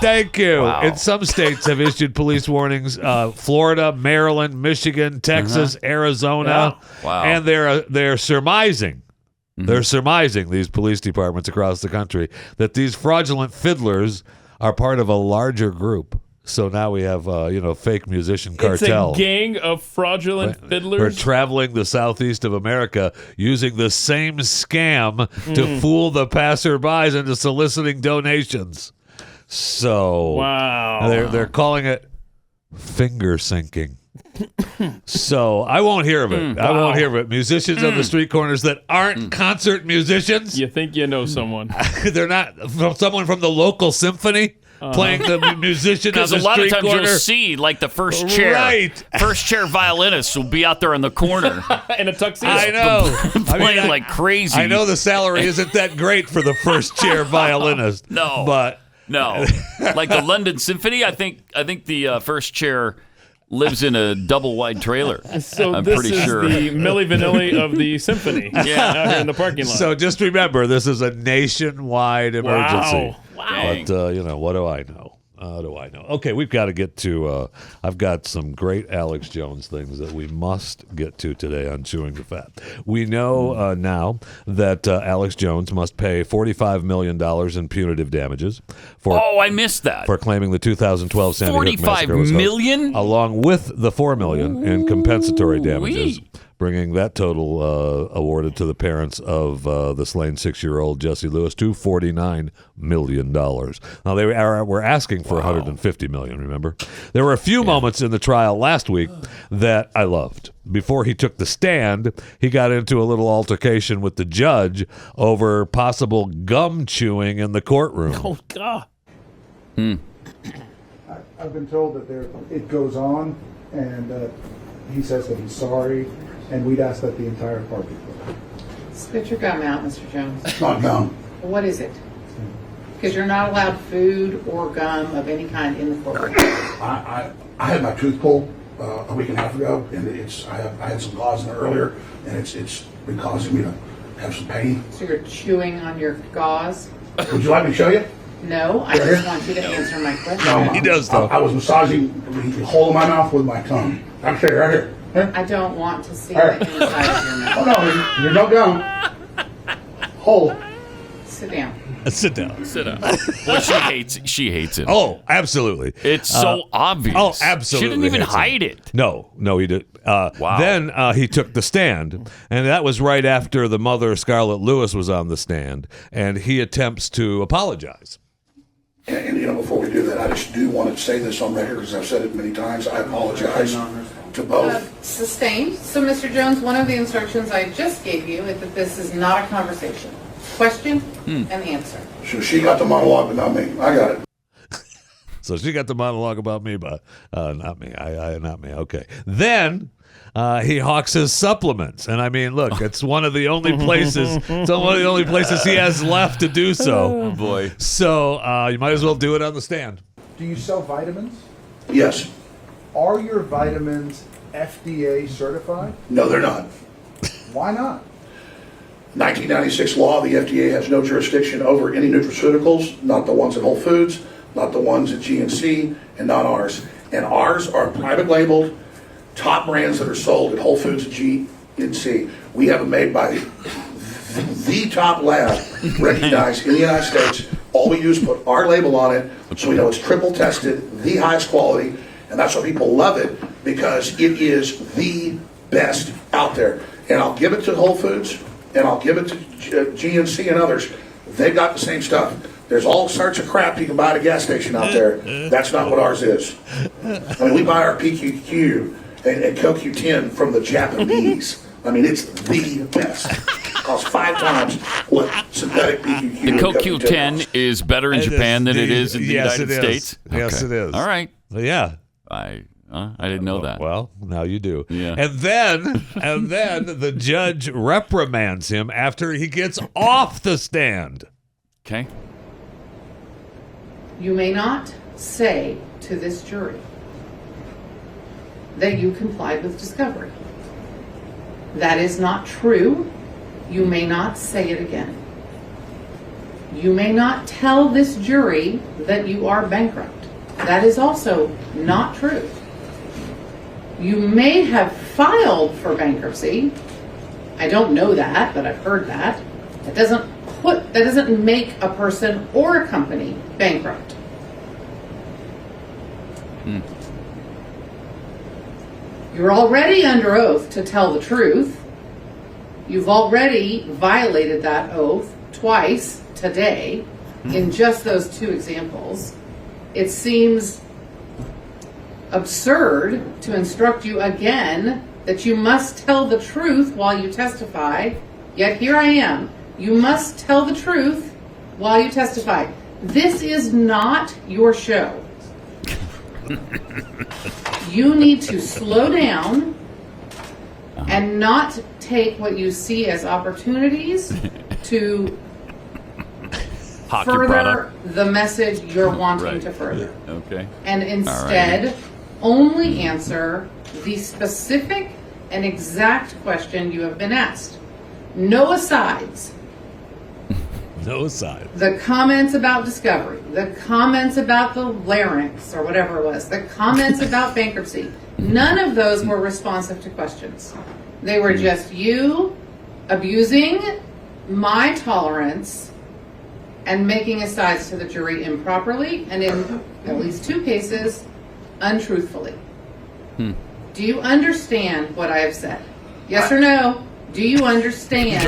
S13: Thank you.
S2: Wow.
S13: And some states have issued police warnings. Florida, Maryland, Michigan, Texas, Arizona.
S2: Yeah. Wow.
S13: And they're surmising. They're surmising, these police departments across the country, that these fraudulent fiddlers are part of a larger group. So now we have, fake musician cartel.
S3: It's a gang of fraudulent fiddlers.
S13: Who are traveling the southeast of America using the same scam to fool the passerbys into soliciting donations. So
S3: wow,
S13: they're calling it finger syncing. So I won't hear of it. I won't hear of it. Musicians on the street corners that aren't concert musicians.
S3: You think you know someone?
S13: They're not someone from the local symphony. Playing the musician on the street corner. Because a lot of times
S2: you'll see, like, the first chair.
S13: Right.
S2: First chair violinist will be out there in the corner.
S3: In a tuxedo.
S13: I know.
S2: Playing like crazy.
S13: I know the salary isn't that great for the first chair violinist.
S2: No.
S13: But.
S2: No. Like the London Symphony, I think the first chair lives in a double-wide trailer.
S3: So
S2: I'm
S3: this
S2: pretty
S3: is
S2: sure.
S3: the Milli Vanilli of the symphony.
S2: Yeah.
S3: Out here in the parking lot.
S13: So just remember, this is a nationwide emergency.
S3: Wow.
S13: But, what do I know? Okay, we've got to get to, I've got some great Alex Jones things that we must get to today on Chewing the Fat. We know now that Alex Jones must pay $45 million in punitive damages.
S2: I missed that.
S13: For claiming the 2012 Sandy Hook massacre was
S2: $45 million?
S13: along with the $4 million in compensatory damages. Bringing that total awarded to the parents of the slain 6-year-old Jesse Lewis to $49 million. Now, they were asking for $150 million, remember? There were a few moments in the trial last week that I loved. Before he took the stand, he got into a little altercation with the judge over possible gum chewing in the courtroom.
S3: Oh, God.
S14: I've been told that it goes on, and he says that he's sorry. And we'd ask that the entire part be put.
S15: Spit your gum out, Mr. Jones.
S14: It's not gum.
S15: What is it? Because you're not allowed food or gum of any kind in the courtroom.
S14: I had my tooth pulled a week and a half ago, and I had some gauze in there earlier, and it's been causing me to have some pain.
S15: So you're chewing on your gauze?
S14: Would you like me to show you?
S15: No, I just want you to answer my question.
S14: No,
S13: he does though.
S14: I was massaging the hole in my mouth with my tongue. I can show you right here.
S15: I don't want to see the inside of your mouth.
S14: Oh, no, you're no gum. Hole.
S15: Sit down.
S13: Sit down.
S2: Well, she hates it.
S13: Oh, absolutely.
S2: It's so obvious.
S13: Oh, absolutely.
S2: She didn't even hide it.
S13: No, he did.
S2: Wow.
S13: Then he took the stand, and that was right after the mother, Scarlett Lewis, was on the stand, and he attempts to apologize.
S14: And before we do that, I just do want to say this on record, because I've said it many times. I apologize to both.
S15: Sustained. So, Mr. Jones, one of the instructions I just gave you is that this is not a conversation. Question and answer.
S14: So she got the monologue, but not me. I got it.
S13: So she got the monologue about me, but not me. Not me. Okay. Then he hawks his supplements, and I mean, look, it's one of the only places. It's one of the only places he has left to do so.
S2: Oh boy.
S13: So you might as well do it on the stand.
S16: Do you sell vitamins?
S14: Yes.
S16: Are your vitamins FDA certified?
S14: No, they're not.
S16: Why not?
S14: 1996 law, the FDA has no jurisdiction over any nutraceuticals, not the ones at Whole Foods, not the ones at GNC, and not ours. And ours are private labeled, top brands that are sold at Whole Foods and GNC. We have them made by the top lab recognized in the United States. All we do is put our label on it so we know it's triple tested, the highest quality, and that's why people love it, because it is the best out there. And I'll give it to Whole Foods, and I'll give it to GNC and others. They've got the same stuff. There's all sorts of crap you can buy at a gas station out there. That's not what ours is. I mean, we buy our PQQ and CoQ10 from the Japanese. I mean, it's the best. It costs 5 times what synthetic PQQ.
S2: The CoQ10 is better in Japan than it is in the United States?
S13: Yes,
S2: Okay.
S13: it is.
S2: All right.
S13: Yeah.
S2: I didn't know that.
S13: Well, now you do.
S2: Yeah.
S13: And then the judge reprimands him after he gets off the stand.
S2: Okay.
S15: You may not say to this jury that you complied with discovery. That is not true. You may not say it again. You may not tell this jury that you are bankrupt. That is also not true. You may have filed for bankruptcy. I don't know that, but I've heard that. That doesn't make a person or a company bankrupt. You're already under oath to tell the truth. You've already violated that oath twice today in just those 2 examples. It seems absurd to instruct you again that you must tell the truth while you testify. Yet here I am. You must tell the truth while you testify. This is not your show. You need to slow down and not take what you see as opportunities to further the message you're wanting to further.
S2: Okay.
S15: And instead, only answer the specific and exact question you have been asked. No asides.
S13: No aside.
S15: The comments about discovery, the comments about the larynx or whatever it was, the comments about bankruptcy, none of those were responsive to questions. They were just you abusing my tolerance and making asides to the jury improperly and in at least 2 cases, untruthfully. Do you understand what I have said? Yes or no? Do you understand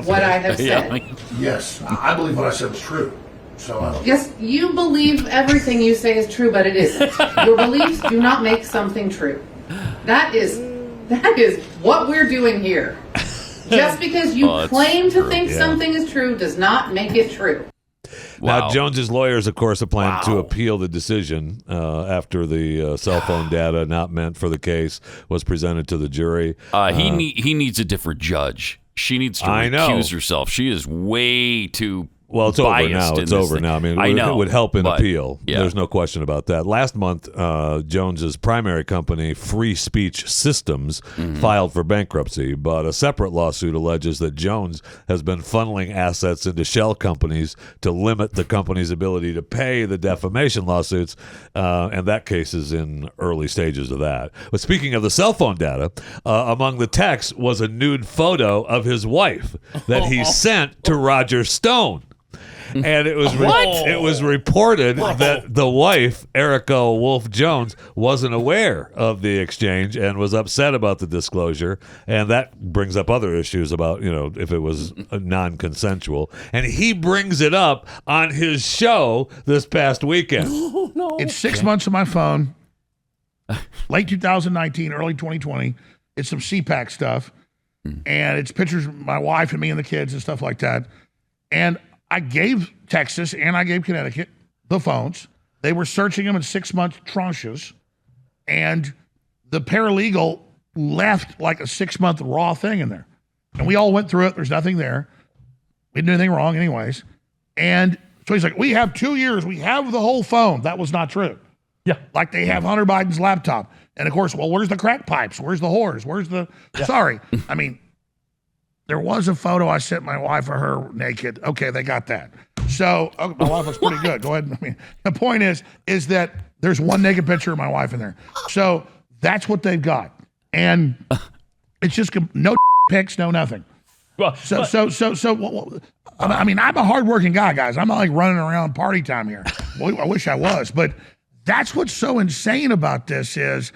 S15: what I have said?
S14: Yes, I believe what I said was true. So
S15: Yes, you believe everything you say is true, but it isn't. Your beliefs do not make something true. That is what we're doing here. Just because you claim to think something is true does not make it true.
S13: Now, Jones's lawyers, of course, are planning to appeal the decision after the cell phone data not meant for the case was presented to the jury.
S2: He needs a different judge. She needs to recuse herself. She is way too
S13: Well, it's over now. It's over now. I mean, it would help in appeal.
S2: Yeah.
S13: There's no question about that. Last month, Jones's primary company, Free Speech Systems, filed for bankruptcy, but a separate lawsuit alleges that Jones has been funneling assets into shell companies to limit the company's ability to pay the defamation lawsuits, and that case is in early stages of that. But speaking of the cell phone data, among the texts was a nude photo of his wife that he sent to Roger Stone. And it was reported that the wife, Erica Wolf Jones, wasn't aware of the exchange and was upset about the disclosure. And that brings up other issues about, if it was non-consensual. And he brings it up on his show this past weekend.
S17: Oh, no. It's 6 months of my phone, late 2019, early 2020. It's some CPAC stuff. And it's pictures of my wife and me and the kids and stuff like that. And I gave Texas and I gave Connecticut the phones. They were searching them in 6 month tranches. And the paralegal left like a 6 month raw thing in there. And we all went through it. There's nothing there. We didn't do anything wrong anyways. And so he's like, we have 2 years. We have the whole phone. That was not true. Yeah. Like they have Hunter Biden's laptop. And of course, well, where's the crack pipes? Where's the whores? Where's the, sorry. I mean, there was a photo I sent my wife of her naked. Okay, they got that. So my wife looks pretty good. Go ahead. I mean, the point is that there's one naked picture of my wife in there. So that's what they've got, and it's just no pics, no nothing.
S3: Well,
S17: I mean, I'm a hardworking guy, guys. I'm not like running around party time here. Well, I wish I was, but that's what's so insane about this is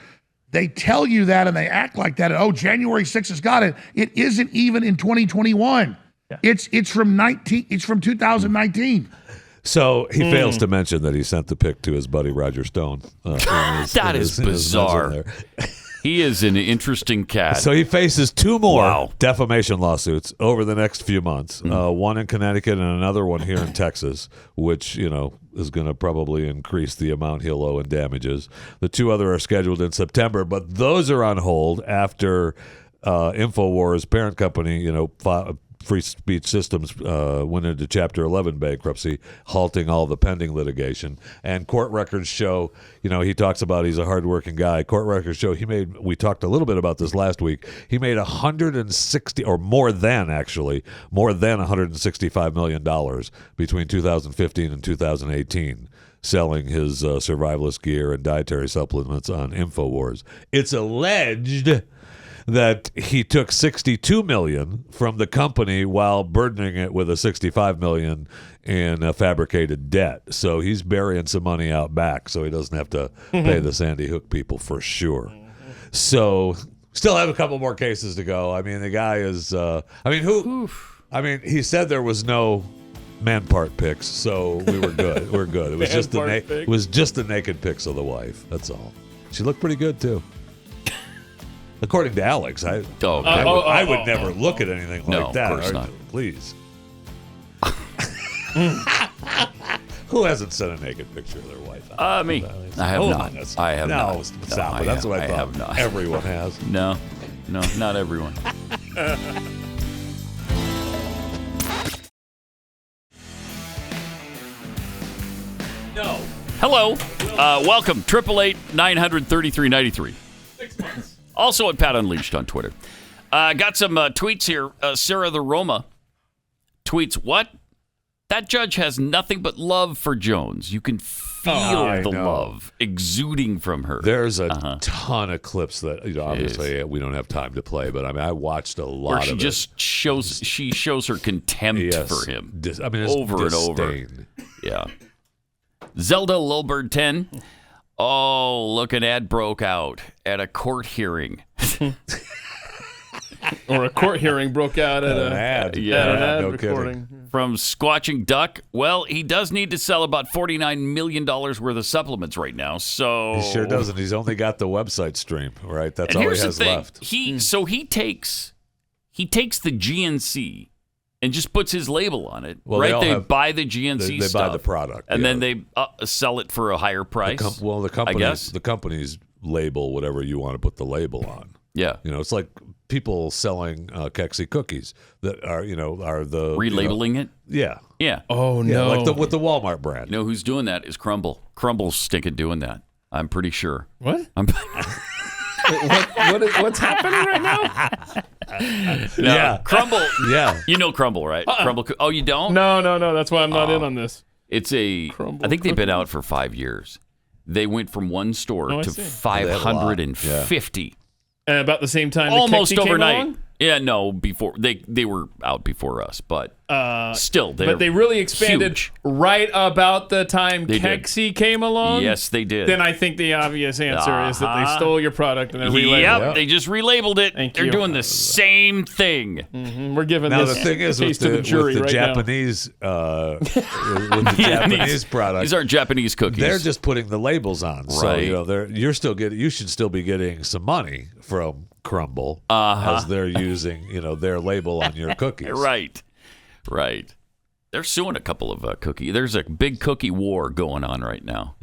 S17: they tell you that and they act like that. Oh, January 6th has got it. It isn't even in 2021. Yeah. It's from 2019.
S13: So he fails to mention that he sent the pic to his buddy Roger Stone.
S2: That is bizarre. He is an interesting cat.
S13: So he faces 2 more defamation lawsuits over the next few months. One in Connecticut and another one here in Texas, which, is going to probably increase the amount he'll owe in damages. The 2 other are scheduled in September, but those are on hold after InfoWars parent company, Free Speech Systems went into Chapter 11 bankruptcy, halting all the pending litigation. And court records show, he talks about he's a hardworking guy. Court records show we talked a little bit about this last week, he made $165 million between 2015 and 2018. Selling his survivalist gear and dietary supplements on InfoWars. It's alleged that he took $62 million from the company while burdening it with a $65 million in fabricated debt. So he's burying some money out back, so he doesn't have to pay the Sandy Hook people for sure. So still have a couple more cases to go. I mean, the guy is. He said there was no man part pics, so we were good. We're good. It was just the naked pics of the wife. That's all. She looked pretty good too. According to Alex, I would never look at anything like that.
S2: Of course not.
S13: Please. Who hasn't sent a naked picture of their wife?
S2: Me. I have not. I have not.
S13: No, stop it. That's what I thought.
S2: Have not.
S13: Everyone has.
S2: No, not everyone.
S13: No.
S2: Hello. Welcome. 888-900-3393.
S3: 6 months.
S2: Also at Pat Unleashed on Twitter. Got some tweets here. Sarah the Roma tweets, what? That judge has nothing but love for Jones. You can feel the love exuding from her.
S13: There's a ton of clips that, obviously we don't have time to play, but I watched a lot of it.
S2: Just shows her contempt for him.
S13: Over and over.
S2: Yeah. Zelda Lilbird 10. Oh, look, an ad broke out at a court hearing.
S3: Or a court hearing broke out at
S13: an ad.
S3: An ad recording.
S13: Kidding.
S2: From Squatching Duck. Well, he does need to sell about $49 million worth of supplements right now. So
S13: he sure doesn't. He's only got the website stream, right? That's all he has left.
S2: So he takes the GNC and just puts his label on it.
S13: Well,
S2: right? They buy the GNC
S13: they
S2: stuff.
S13: Buy the product.
S2: And then they sell it for a higher price.
S13: The companies label whatever you want to put the label on.
S2: Yeah.
S13: It's like people selling Kexi cookies that are the...
S2: Relabeling it?
S13: Yeah.
S2: Yeah.
S3: Oh, no.
S13: Yeah, like with the Walmart brand.
S2: You know who's doing that is Crumble. Crumble's stinking doing that. I'm pretty sure.
S3: What? What's happening right now?
S2: Yeah, Crumble.
S13: Yeah,
S2: you know Crumble, right? Crumble. Oh, you don't?
S3: No. That's why I'm not in on this.
S2: It's
S3: Crumble
S2: I think they've been out for 5 years. They went from one store to 550.
S3: And about the same time,
S2: almost
S3: the
S2: overnight.
S3: Came along?
S2: Yeah, no, before they were out before us, but still,
S3: but they really expanded
S2: huge.
S3: Right about the time Kexi came along.
S2: Yes, they did.
S3: Then I think the obvious answer is that they stole your product and then relabeled it.
S2: They just relabeled it. They're doing the same thing.
S3: Mm-hmm. We're giving
S13: now
S3: this
S13: the thing is
S3: case to the jury
S13: with the
S3: right
S13: Japanese with the Japanese product.
S2: These aren't Japanese cookies.
S13: They're just putting the labels on,
S2: right?
S13: So you should still be getting some money from Crumble as they're using their label on your cookies.
S2: Right. They're suing a couple of cookies. There's a big cookie war going on right now.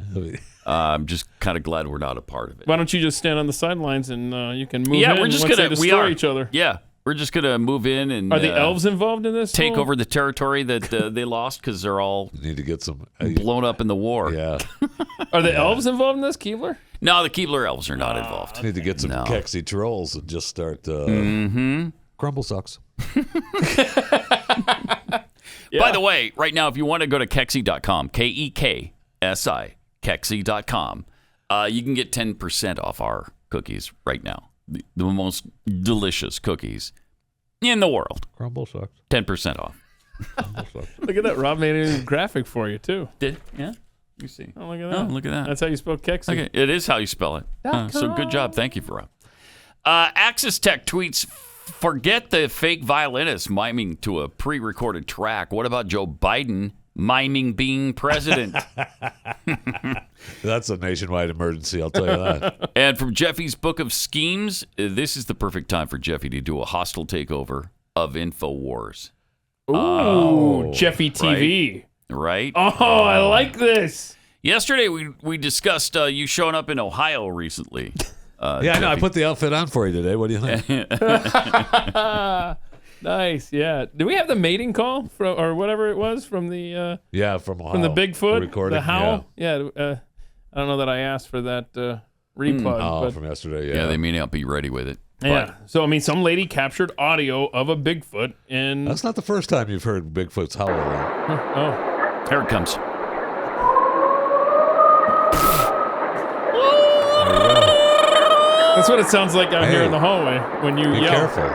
S2: I'm just kind of glad we're not a part of it.
S3: Why don't you just stand on the sidelines and you can move in
S2: we're just
S3: once
S2: gonna
S3: they destroy each other?
S2: Yeah, we're just gonna move in and
S3: are the elves involved in this?
S2: Take over the territory that they lost because they're all
S13: need to get some
S2: blown up in the war.
S13: Yeah.
S3: Are the elves involved in this, Keebler?
S2: No, the Keebler elves are not involved.
S13: Need to get some Kexi trolls and just start. Crumble sucks.
S2: By the way, right now, if you want to go to Keksi.com, K-E-K-S-I, Keksi.com, you can get 10% off our cookies right now. The most delicious cookies in the world.
S13: Crumble sucks.
S2: 10% off.
S3: Look at that. Rob made a graphic for you, too.
S2: Did? Yeah. You see.
S3: Oh, look at that.
S2: Oh, look at that.
S3: That's how you spell Keksi.
S2: Okay. It is how you spell it. So good job. Thank you for Rob. Axis Tech tweets, forget the fake violinist miming to a pre-recorded track. What about Joe Biden miming being president?
S13: That's a nationwide emergency, I'll tell you that.
S2: And from Jeffy's Book of Schemes, this is the perfect time for Jeffy to do a hostile takeover of InfoWars.
S3: Ooh, Jeffy TV.
S2: Right?
S3: Oh, I like this.
S2: Yesterday, we discussed you showing up in Ohio recently.
S13: Yeah, I know. I put the outfit on for you today. What do you think?
S3: Nice, yeah. Did we have the mating call or whatever it was from the?
S13: From Ohio.
S3: From the Bigfoot,
S13: the
S3: howl. Yeah. I don't know that I asked for that replug.
S13: From yesterday.
S2: Yeah, they may not be ready with it.
S3: Yeah. So I mean, some lady captured audio of a Bigfoot, and
S13: that's not the first time you've heard Bigfoot's howl.
S3: Oh,
S2: here it comes.
S3: That's what it sounds like out here in the hallway when you
S13: be
S3: yell.
S13: Careful.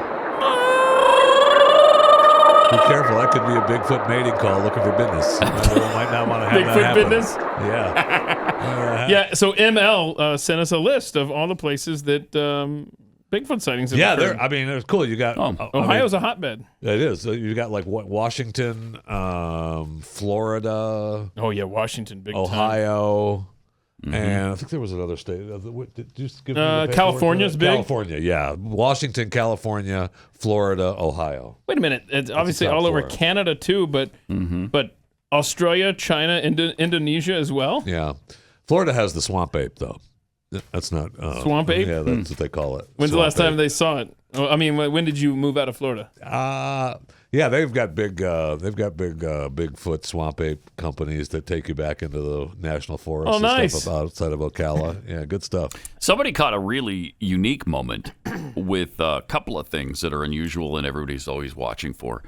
S13: Be careful. That could be a Bigfoot mating call looking for business. You might not want to have
S3: Bigfoot
S13: that happen.
S3: business?
S13: Yeah.
S3: Yeah, so ML sent us a list of all the places that Bigfoot sightings have occurred.
S13: I mean, it's cool. You got
S3: Ohio's a hotbed.
S13: It is. So you got like Washington, Florida.
S3: Oh yeah, Washington, big time.
S13: Ohio. And I think there was another state. Did you give me the
S3: California's big.
S13: California, yeah. Washington, California, Florida, Ohio.
S3: Wait a minute. It's obviously all over Canada too, but Australia, China, Indonesia as well.
S13: Yeah. Florida has the swamp ape though. That's not
S3: swamp ape.
S13: Yeah, that's what they call it.
S3: When's the last time they saw it? I mean, when did you move out of Florida?
S13: Yeah, they've got big Bigfoot swamp ape companies that take you back into the national forest.
S3: Oh, nice.
S13: And stuff outside of Ocala. Yeah, good stuff.
S2: Somebody caught a really unique moment with a couple of things that are unusual and everybody's always watching for.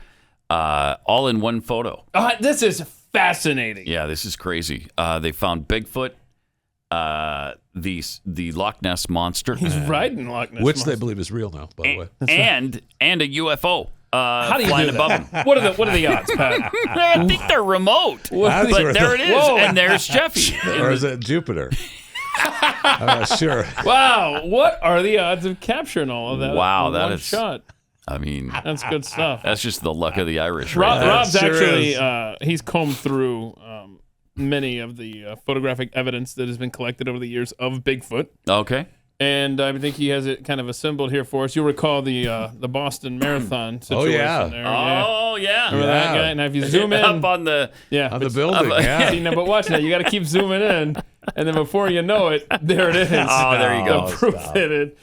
S2: All in one photo.
S3: This is fascinating.
S2: Yeah, this is crazy. They found Bigfoot, the Loch Ness Monster.
S3: He's riding Loch Ness
S13: Which
S3: Monster.
S13: they believe is real now, by the way.
S2: And a UFO.
S3: How do you
S2: flying
S3: do
S2: above
S3: that?
S2: him.
S3: What are the odds, Pat?
S2: I think they're remote. But there it is.
S3: Whoa.
S2: And there's Jeffy.
S13: Or is it Jupiter? Sure.
S3: Wow, what are the odds of capturing all of that?
S2: Wow,
S3: in
S2: that
S3: one
S2: is
S3: shot.
S2: I mean,
S3: that's good stuff.
S2: That's just the luck of the Irish. Right?
S3: Rob's actually he's combed through many of the photographic evidence that has been collected over the years of Bigfoot.
S2: Okay.
S3: And I think he has it kind of assembled here for us. You'll recall the Boston Marathon situation. There.
S2: Oh, yeah.
S3: Remember that guy? Now, if you zoom in.
S2: Up on the,
S13: on the building, yeah.
S3: See, no, but watch now. You got to keep zooming in. And then before you know it, there it is.
S2: Oh, there you go.
S3: The proof that it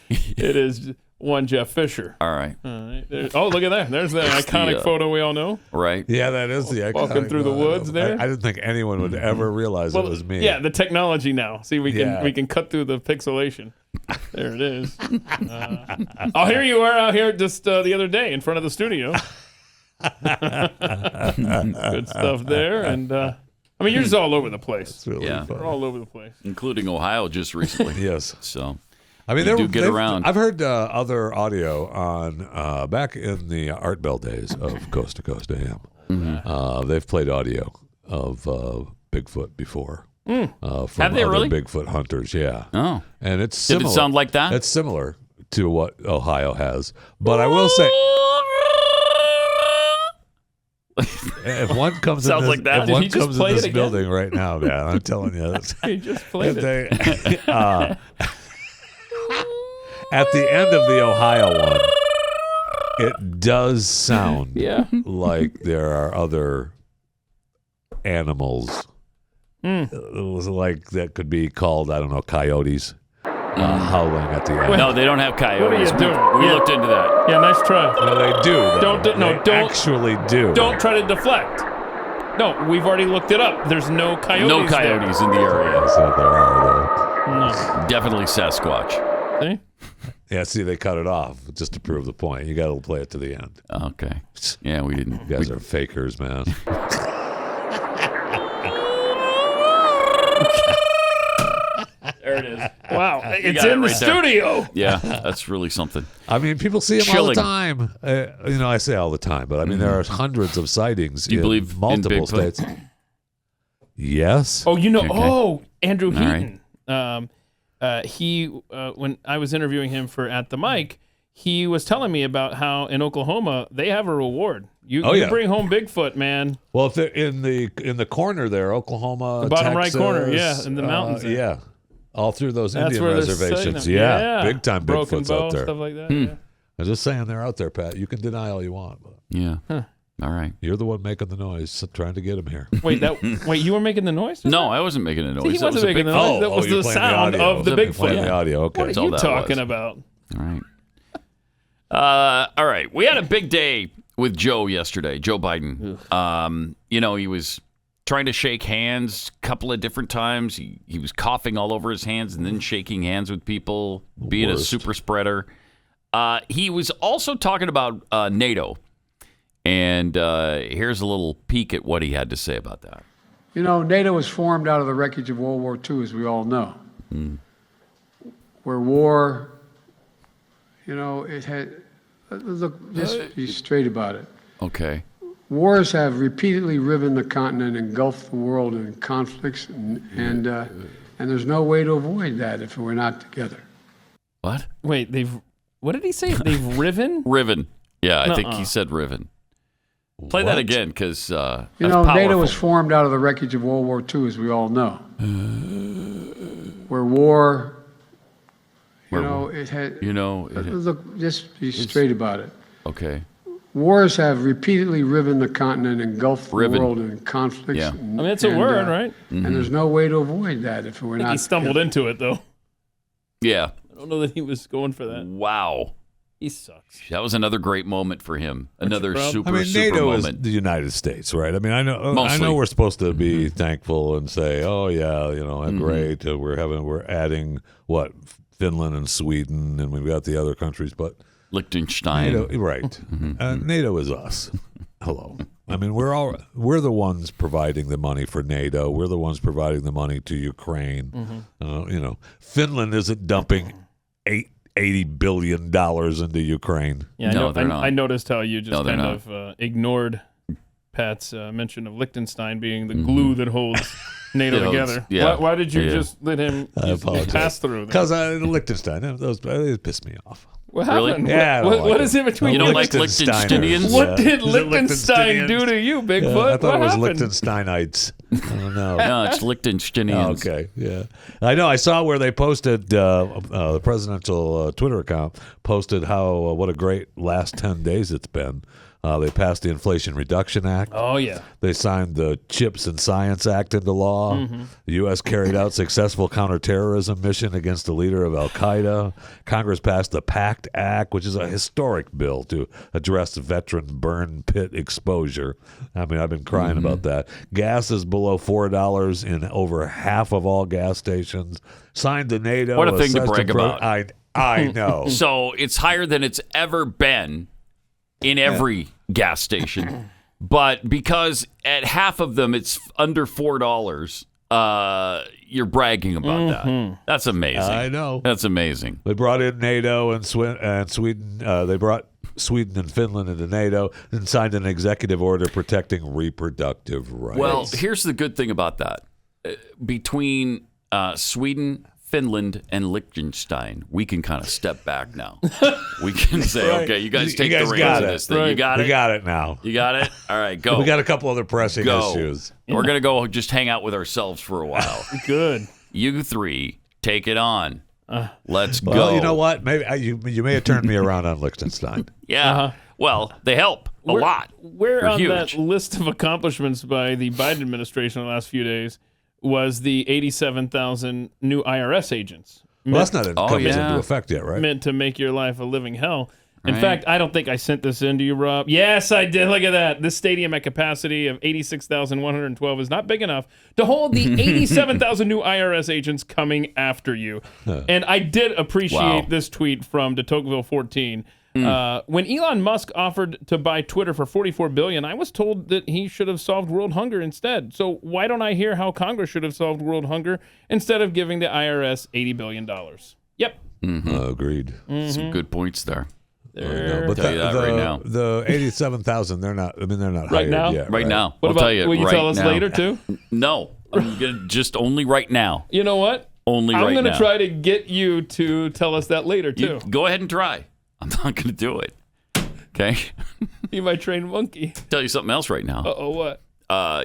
S3: is one Jeff Fisher.
S2: All right.
S3: Oh, look at that. There's the iconic photo we all know.
S2: Right.
S13: Yeah, that is the iconic.
S3: Walking through the woods there.
S13: I didn't think anyone would ever realize it was me.
S3: Yeah, the technology now. See, we can cut through the pixelation. There it is. Oh, here you are out here just the other day in front of the studio. Good stuff there. And I mean, you're just all over the place.
S13: It's really fun.
S3: We're all over the place.
S2: Including Ohio just recently.
S13: Yes.
S2: So,
S13: I mean,
S2: you do get around.
S13: I've heard other audio on back in the Art Bell days of Coast to Coast AM. They've played audio of Bigfoot before. From
S2: Have they
S13: other
S2: really?
S13: Bigfoot hunters, yeah.
S2: Oh.
S13: And it's similar.
S2: Did it sound like that?
S13: It's similar to what Ohio has. But I will say, if one comes
S2: Sounds
S13: in this,
S2: like that.
S13: if
S2: Did
S13: one
S3: he just
S13: comes
S3: play
S13: in
S3: it
S13: this
S3: again?
S13: building right now, man, I'm telling you.
S3: He just played it.
S13: At the end of the Ohio one, it does sound like there are other animals. It was like that could be called, I don't know, coyotes howling at the end.
S2: No, they don't have coyotes.
S3: What are you doing?
S2: We looked into that.
S3: Yeah, nice try.
S13: No, they do. though.
S3: Don't
S13: actually do.
S3: Don't try to deflect. No, we've already looked it up. There's no coyotes.
S2: No coyotes in the area.
S13: So there are,
S3: No.
S2: Definitely Sasquatch.
S3: See?
S13: Yeah, see, they cut it off just to prove the point. You got to play it to the end.
S2: Okay. Yeah, we didn't.
S13: You guys are fakers, man.
S3: There it is. Wow, it's in the studio.
S2: Yeah, that's really something.
S13: I mean, people see them all the time. I say all the time, but I mean, there are hundreds of sightings
S2: Do you believe
S13: in multiple
S2: in Bigfoot?
S13: states. Yes.
S3: Oh,
S2: Okay.
S3: Andrew
S2: All right.
S3: Heaton. He when I was interviewing him for At the Mic, he was telling me about how in Oklahoma they have a reward. You bring home Bigfoot, man.
S13: Well, if they're in the corner there, Oklahoma,
S3: The bottom
S13: Texas,
S3: right corner, yeah, in the mountains there.
S13: yeah, all through those
S3: That's
S13: Indian
S3: where they're
S13: reservations.
S3: sighting them.
S13: Big time
S3: Broken
S13: Bigfoots
S3: Bow,
S13: out there.
S3: stuff like that. Yeah.
S13: I'm just saying they're out there, Pat. You can deny all you want, but
S2: Yeah. All right.
S13: you're the one making the noise, trying to get them here.
S3: Wait, you were making the noise?
S2: No, I wasn't making a noise.
S3: See, he
S2: That was
S3: wasn't
S2: a
S3: making the
S2: Bigfoot.
S3: noise. That was
S13: you're
S3: the
S13: playing
S3: sound
S13: audio.
S3: of the
S13: You're playing
S3: Bigfoot.
S13: the audio. Okay.
S3: What
S2: That's
S3: are
S2: all
S3: you
S2: that
S3: talking
S2: was.
S3: about?
S2: All right. We had a big day with Joe yesterday, Joe Biden. He was trying to shake hands a couple of different times. He was coughing all over his hands and then shaking hands with people, being a super spreader. He was also talking about NATO. And here's a little peek at what he had to say about that.
S11: You know, NATO was formed out of the wreckage of World War II, as we all know. Where war, it had. Look, just be straight about it.
S2: Okay.
S11: Wars have repeatedly riven the continent, engulfed the world in conflicts, and there's no way to avoid that if we're not together.
S2: What?
S3: Wait, what did he say? They've riven?
S2: Riven. Yeah, I think he said riven. Play that again, because
S11: NATO was formed out of the wreckage of World War II, as we all know. Where war, it had. Look, just be straight about it.
S2: Okay.
S11: Wars have repeatedly riven the continent, engulfed the world in conflicts.
S2: Yeah.
S3: It's a word, right?
S11: And there's no way to avoid that if we're
S3: I think
S11: not.
S3: he stumbled into it, though.
S2: Yeah.
S3: I don't know that he was going for that.
S2: Wow.
S3: He sucks.
S2: That was another great moment for him. Another super
S13: NATO
S2: moment.
S13: is the United States, right? I mean, I know
S2: Mostly.
S13: we're supposed to be thankful and say, oh yeah, great. We're adding Finland and Sweden, and we've got the other countries, but
S2: Liechtenstein.
S13: NATO, right? NATO is us. Hello. I mean, we're the ones providing the money for NATO. We're the ones providing the money to Ukraine. Finland isn't dumping $80 billion into Ukraine.
S3: Yeah, I noticed how you just kind of ignored Pat's mention of Liechtenstein being the glue that holds NATO together.
S2: Yeah.
S3: Why did you just let him pass through?
S13: Because Liechtenstein, they pissed me off.
S3: What happened?
S13: Yeah.
S3: What is in between?
S2: You don't like Liechtensteinians?
S3: What did Liechtenstein do to you, Bigfoot?
S13: I thought it was
S3: happened?
S13: Liechtensteinites. I don't know.
S2: No, it's Liechtensteinians.
S13: Okay, yeah. I know. I saw where they posted, the presidential Twitter account posted how what a great last 10 days it's been. They passed the Inflation Reduction Act.
S3: Oh, yeah.
S13: They signed the Chips and Science Act into law. The U.S. carried out successful counterterrorism mission against the leader of Al-Qaeda. Congress passed the PACT Act, which is a historic bill to address veteran burn pit exposure. I mean, I've been crying about that. Gas is below $4 in over half of all gas stations. Signed the NATO.
S2: What a thing to brag about.
S13: I know.
S2: So it's higher than it's ever been in every gas station, but because at half of them it's under $4, you're bragging about that. That's amazing.
S13: I know.
S2: That's amazing.
S13: They brought in NATO and Sweden. They brought Sweden and Finland into NATO and signed an executive order protecting reproductive rights.
S2: Well, here's the good thing about that. Between Sweden, Finland, and Liechtenstein, we can kind of step back now. We can say, okay, you guys take the reins of this thing. You got it?
S13: We got it now.
S2: You got it? All right, go.
S13: We got a couple other pressing issues.
S2: We're going to go just hang out with ourselves for a while.
S3: Good.
S2: You three, take it on. Let's go.
S13: Well, you know what? Maybe you may have turned me around on Liechtenstein.
S2: Yeah. Well, they help a lot.
S3: Where
S2: They're
S3: on
S2: huge.
S3: that list of accomplishments by the Biden administration in the last few days was the 87,000 new IRS agents?
S13: Well, that's not coming into effect yet, right?
S3: Meant to make your life a living hell. In fact, I don't think I sent this in to you, Rob. Yes, I did. Look at that. This stadium at capacity of 86,112 is not big enough to hold the 87,000 new IRS agents coming after you. And I did appreciate this tweet from de Tocqueville 14. When Elon Musk offered to buy Twitter for $44 billion, I was told that he should have solved world hunger instead. So why don't I hear how Congress should have solved world hunger instead of giving the IRS $80 billion? Yep.
S13: Agreed.
S2: Some good points there.
S13: But
S2: tell you that right now.
S13: The 87,000, they're not. I mean, they're not
S3: Right
S13: hired
S3: now?
S13: yet.
S2: Right now.
S3: What
S2: I'll
S3: about,
S2: tell you
S3: will you
S2: right
S3: tell us
S2: now.
S3: later, too?
S2: No. I'm going to just only right now.
S3: You know what?
S2: Only right now.
S3: I'm going to try to get you to tell us that later, too.
S2: Go ahead and try. I'm not going to do it. Okay?
S3: Be my trained monkey.
S2: Tell you something else right now.
S3: Uh-oh, what?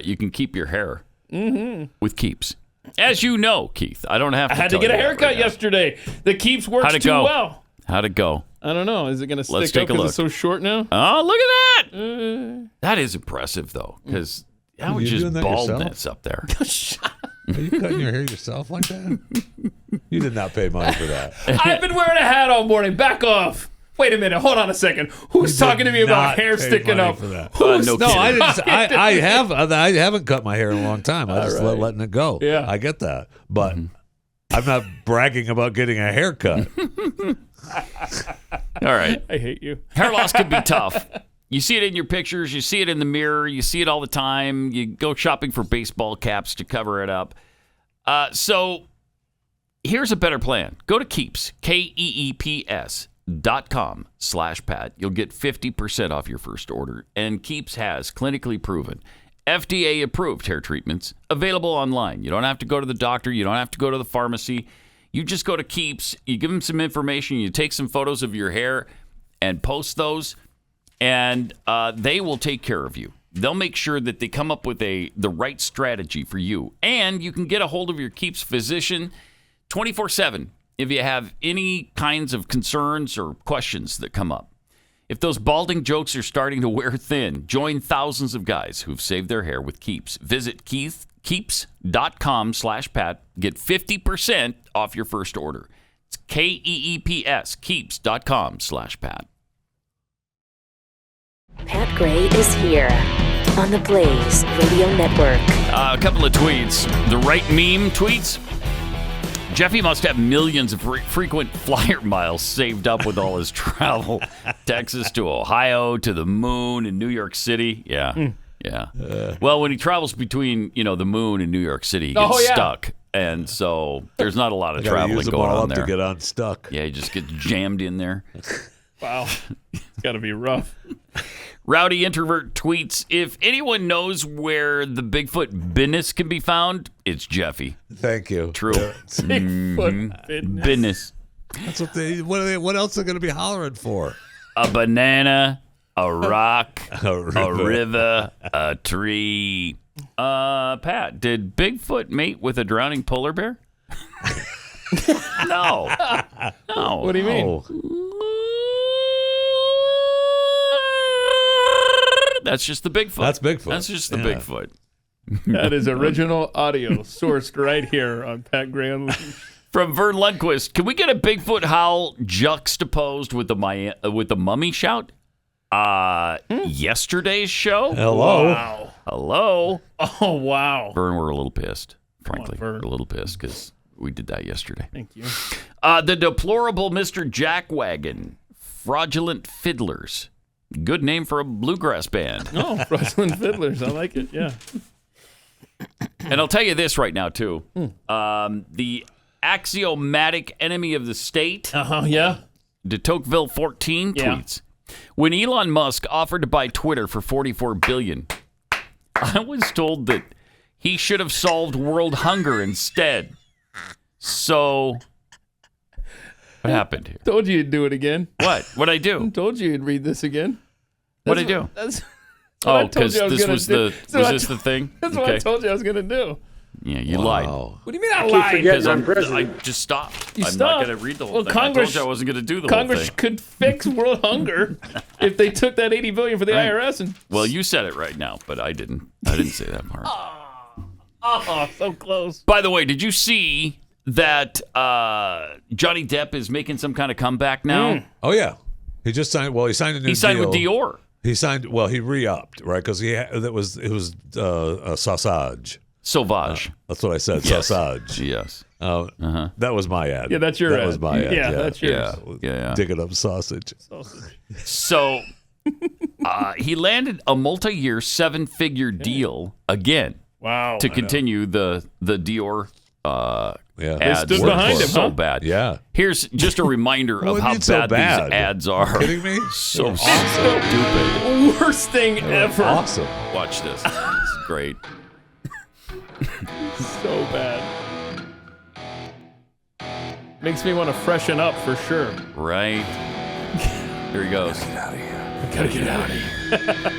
S2: You can keep your hair with Keeps. As you know, Keith, I don't have to
S3: I had to get a haircut yesterday. The Keeps works too well.
S2: How'd it go?
S3: I don't know. Is it going to
S2: Let's
S3: stick up
S2: take a
S3: because
S2: look.
S3: it's so short now?
S2: Oh, look at that. That is impressive, though, because that was
S13: you
S2: just
S13: doing that
S2: baldness up there.
S13: Are you cutting your hair yourself like that? You did not pay money for that.
S3: I've been wearing a hat all morning. Back off. Wait a minute. Hold on a second. Who's talking to me about hair sticking up? Who's
S13: No, I didn't. I haven't cut my hair in a long time. I just letting it go.
S3: Yeah,
S13: I get that, but I'm not bragging about getting a haircut.
S2: All right.
S3: I hate you.
S2: Hair loss can be tough. You see it in your pictures. You see it in the mirror. You see it all the time. You go shopping for baseball caps to cover it up. So here's a better plan. Go to Keeps, KEEPS.com/Pat. You'll get 50% off your first order. And Keeps has clinically proven, FDA approved hair treatments available online. You don't have to go to the doctor. You don't have to go to the pharmacy. You just go to Keeps. You give them some information. You take some photos of your hair and post those. And they will take care of you. They'll make sure that they come up with the right strategy for you. And you can get a hold of your Keeps physician 24/7 if you have any kinds of concerns or questions that come up. If those balding jokes are starting to wear thin, join thousands of guys who've saved their hair with Keeps. Visit Keeps.com/Pat. Get 50% off your first order. It's KEEPS, Keeps.com/Pat.
S1: Pat Gray is here on the Blaze Radio Network.
S2: A couple of tweets. The right meme tweets. Jeffy must have millions of frequent flyer miles saved up with all his travel. Texas to Ohio to the moon and New York City. Yeah. Yeah. Well, when he travels between, the moon and New York City, he gets stuck. And so there's not a lot of traveling
S13: use them
S2: going
S13: all
S2: on
S13: up
S2: there.
S13: to get unstuck.
S2: Yeah, he just gets jammed in there.
S3: Wow. It's got to be rough.
S2: Rowdy Introvert tweets, if anyone knows where the Bigfoot business can be found, it's Jeffy.
S13: Thank you.
S2: True.
S3: Bigfoot
S2: business.
S13: That's what what else are they going to be hollering for?
S2: A banana, a rock, a river, a tree. Pat, did Bigfoot mate with a drowning polar bear? No. No.
S3: What do you mean?
S2: That's just the Bigfoot.
S13: That's Bigfoot.
S2: That's just the Bigfoot.
S3: That is original audio sourced right here on Pat Gray Unleashed.
S2: From Vern Lundquist, can we get a Bigfoot howl juxtaposed with the mummy shout? Yesterday's show?
S13: Hello.
S3: Wow.
S2: Hello.
S3: Oh, wow.
S2: Vern, we're a little pissed, frankly.
S3: Vern.
S2: We're a little pissed because we did that yesterday.
S3: Thank you.
S2: The deplorable Mr. Jackwagon, Fraudulent Fiddlers. Good name for a bluegrass band.
S3: Oh, Fraudulent Fiddlers. I like it, yeah.
S2: And I'll tell you this right now, too. The axiomatic enemy of the state.
S3: Yeah.
S2: De Tocqueville 14 tweets. When Elon Musk offered to buy Twitter for $44 billion, I was told that he should have solved world hunger instead. So, what happened here?
S3: Told you you'd do it again.
S2: What? What'd I do?
S3: Told you you'd read this again.
S2: What'd I do?
S3: That's
S2: Oh, because this was the thing?
S3: That's what I told you I was going to do.
S2: Yeah, you lied.
S3: What do you mean I lied?
S2: Because I just stopped. I'm not going to read the whole thing.
S3: Congress,
S2: I told you I wasn't going to do the
S3: Congress
S2: whole thing.
S3: could fix world hunger if they took that $80 billion for the IRS and.
S2: Well, you said it right now, but I didn't. I didn't say that part.
S3: Oh, so close.
S2: By the way, did you see that Johnny Depp is making some kind of comeback now?
S13: Oh, yeah. He just signed. Well, he signed a new deal.
S2: He signed with Dior.
S13: He signed. Well, he re-upped, right? Because it was Sauvage.
S2: Sauvage.
S13: That's what I said.
S2: Yes.
S13: Sauvage.
S2: Yes.
S13: That was my ad.
S3: Yeah, that's your ad.
S13: That was my ad.
S3: Yeah, that's yours.
S2: Yeah.
S13: Digging up sausage.
S2: So he landed a multi-year 7-figure deal again.
S3: Wow.
S2: To continue the Dior ads.
S3: They stood behind him,
S2: so
S3: huh?
S2: bad.
S13: Yeah.
S2: Here's just a reminder of how
S13: so
S2: bad these ads are.
S13: Are you kidding me?
S2: So stupid.
S3: Worst thing ever.
S13: Awesome.
S2: Watch this. It's great.
S3: So bad. Makes me want to freshen up for sure.
S2: Right. Here he goes.
S3: Gotta get out of here.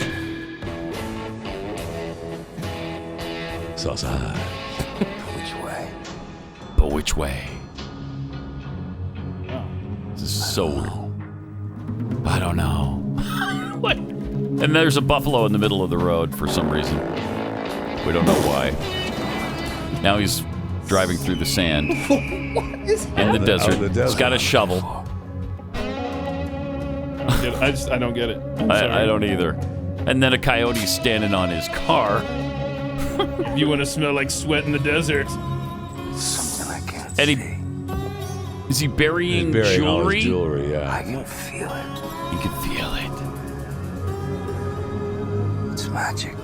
S13: Sausage.
S2: But which way? This is so weird. I don't know. What? And there's a buffalo in the middle of the road for some reason. We don't know why. Now he's driving through the sand in the desert. He's got a shovel.
S3: I don't get it.
S2: I don't either. And then a coyote's standing on his car.
S3: You want to smell like sweat in the desert?
S2: And is he burying
S13: all
S2: jewelry?
S13: his jewelry, yeah.
S12: I can feel it.
S2: You can feel it.
S12: It's magic.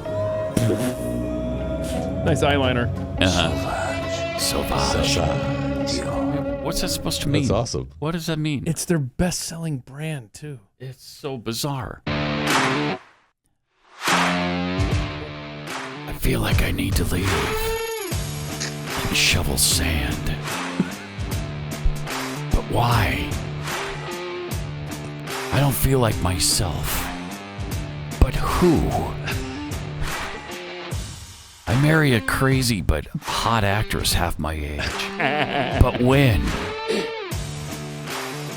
S3: Nice eyeliner.
S2: Sauvage. What's that supposed to mean?
S13: That's awesome.
S2: What does that mean?
S3: It's their best-selling brand too.
S2: It's so bizarre. I feel like I need to leave and shovel sand. But why? I don't feel like myself. But who? I marry a crazy but hot actress half my age. But when?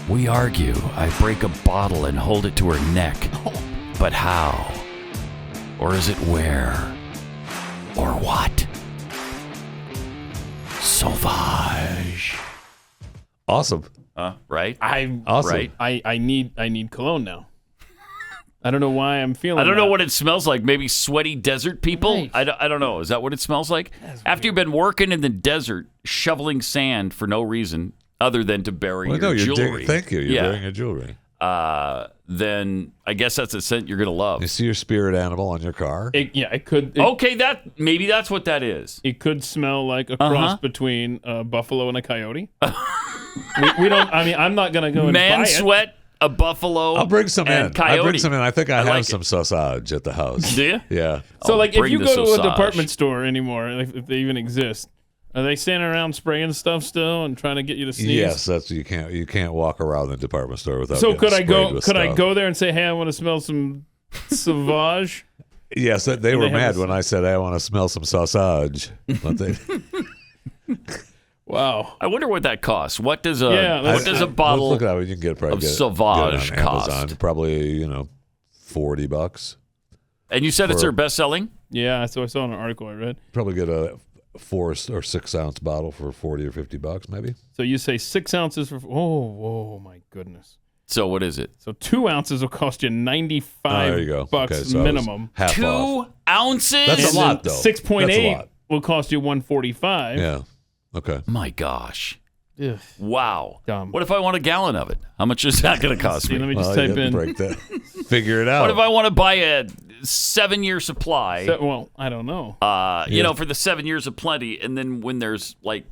S2: We argue. I break a bottle and hold it to her neck. But how? Or is it where? Or what? Sauvage.
S13: Awesome.
S2: Right?
S13: Awesome.
S2: Right?
S3: I need cologne now. I don't know why I'm feeling.
S2: I don't know
S3: that.
S2: what it smells like. Maybe sweaty desert people.
S3: Right.
S2: I don't know. Is that what it smells like? After you've been working in the desert, shoveling sand for no reason other than to bury your jewelry.
S13: Thank you. You're burying your jewelry.
S2: Then I guess that's a scent you're gonna love.
S13: You see your spirit animal on your car?
S3: It could.
S2: Okay, maybe that's what that is.
S3: It could smell like a cross between a buffalo and a coyote. we don't. I mean, I'm not gonna go and buy
S2: Man
S3: it.
S2: sweat. A buffalo.
S13: I'll bring some in.
S2: Coyote.
S13: I'll bring some in. I think I have
S2: like
S13: some sausage at the house.
S2: Do you?
S13: Yeah.
S3: So, like, if
S2: bring
S3: you
S2: the
S3: go to a
S2: sausage.
S3: department store anymore, if they even exist, are they standing around spraying stuff still and trying to get you to sneeze?
S13: Yes, that's you can't walk around the department store without.
S3: So
S13: getting
S3: could I go?
S13: sprayed with
S3: Could I
S13: stuff.
S3: go there and say, "Hey, I want to smell some Sauvage"?
S13: Yes, they were
S3: have
S13: mad
S3: this-
S13: when I said I want to smell some sausage. But they,
S3: Wow.
S2: I wonder what that costs. What does a
S3: let's
S2: bottle
S13: look it up. You can get
S2: of
S13: get
S2: Sauvage
S13: it on
S2: cost?
S13: Amazon. Probably $40.
S2: And you said it's their best selling?
S3: Yeah, so I saw in an article I read.
S13: Probably get a 4 or 6 ounce bottle for $40 or $50, maybe.
S3: So you say 6 ounces for? Oh my goodness.
S2: So what is it?
S3: So 2 ounces will cost you $95
S13: there you go.
S3: bucks
S13: Okay, so I was
S3: minimum.
S13: half
S2: 2
S13: off.
S2: ounces?
S13: That's a lot, though.
S3: 6.8
S13: That's a lot.
S3: will cost you $145.
S13: Yeah. Okay.
S2: My gosh.
S3: Ugh.
S2: Wow.
S3: Dumb.
S2: What if I want a gallon of it? How much is that going to cost
S3: See,
S2: me?
S3: let me just
S13: Well,
S3: type
S13: you have to
S3: in.
S13: break that. Figure it out.
S2: What if I want to buy a 7-year supply?
S3: Well, I don't know.
S2: You know, for the 7 years of plenty, and then when there's like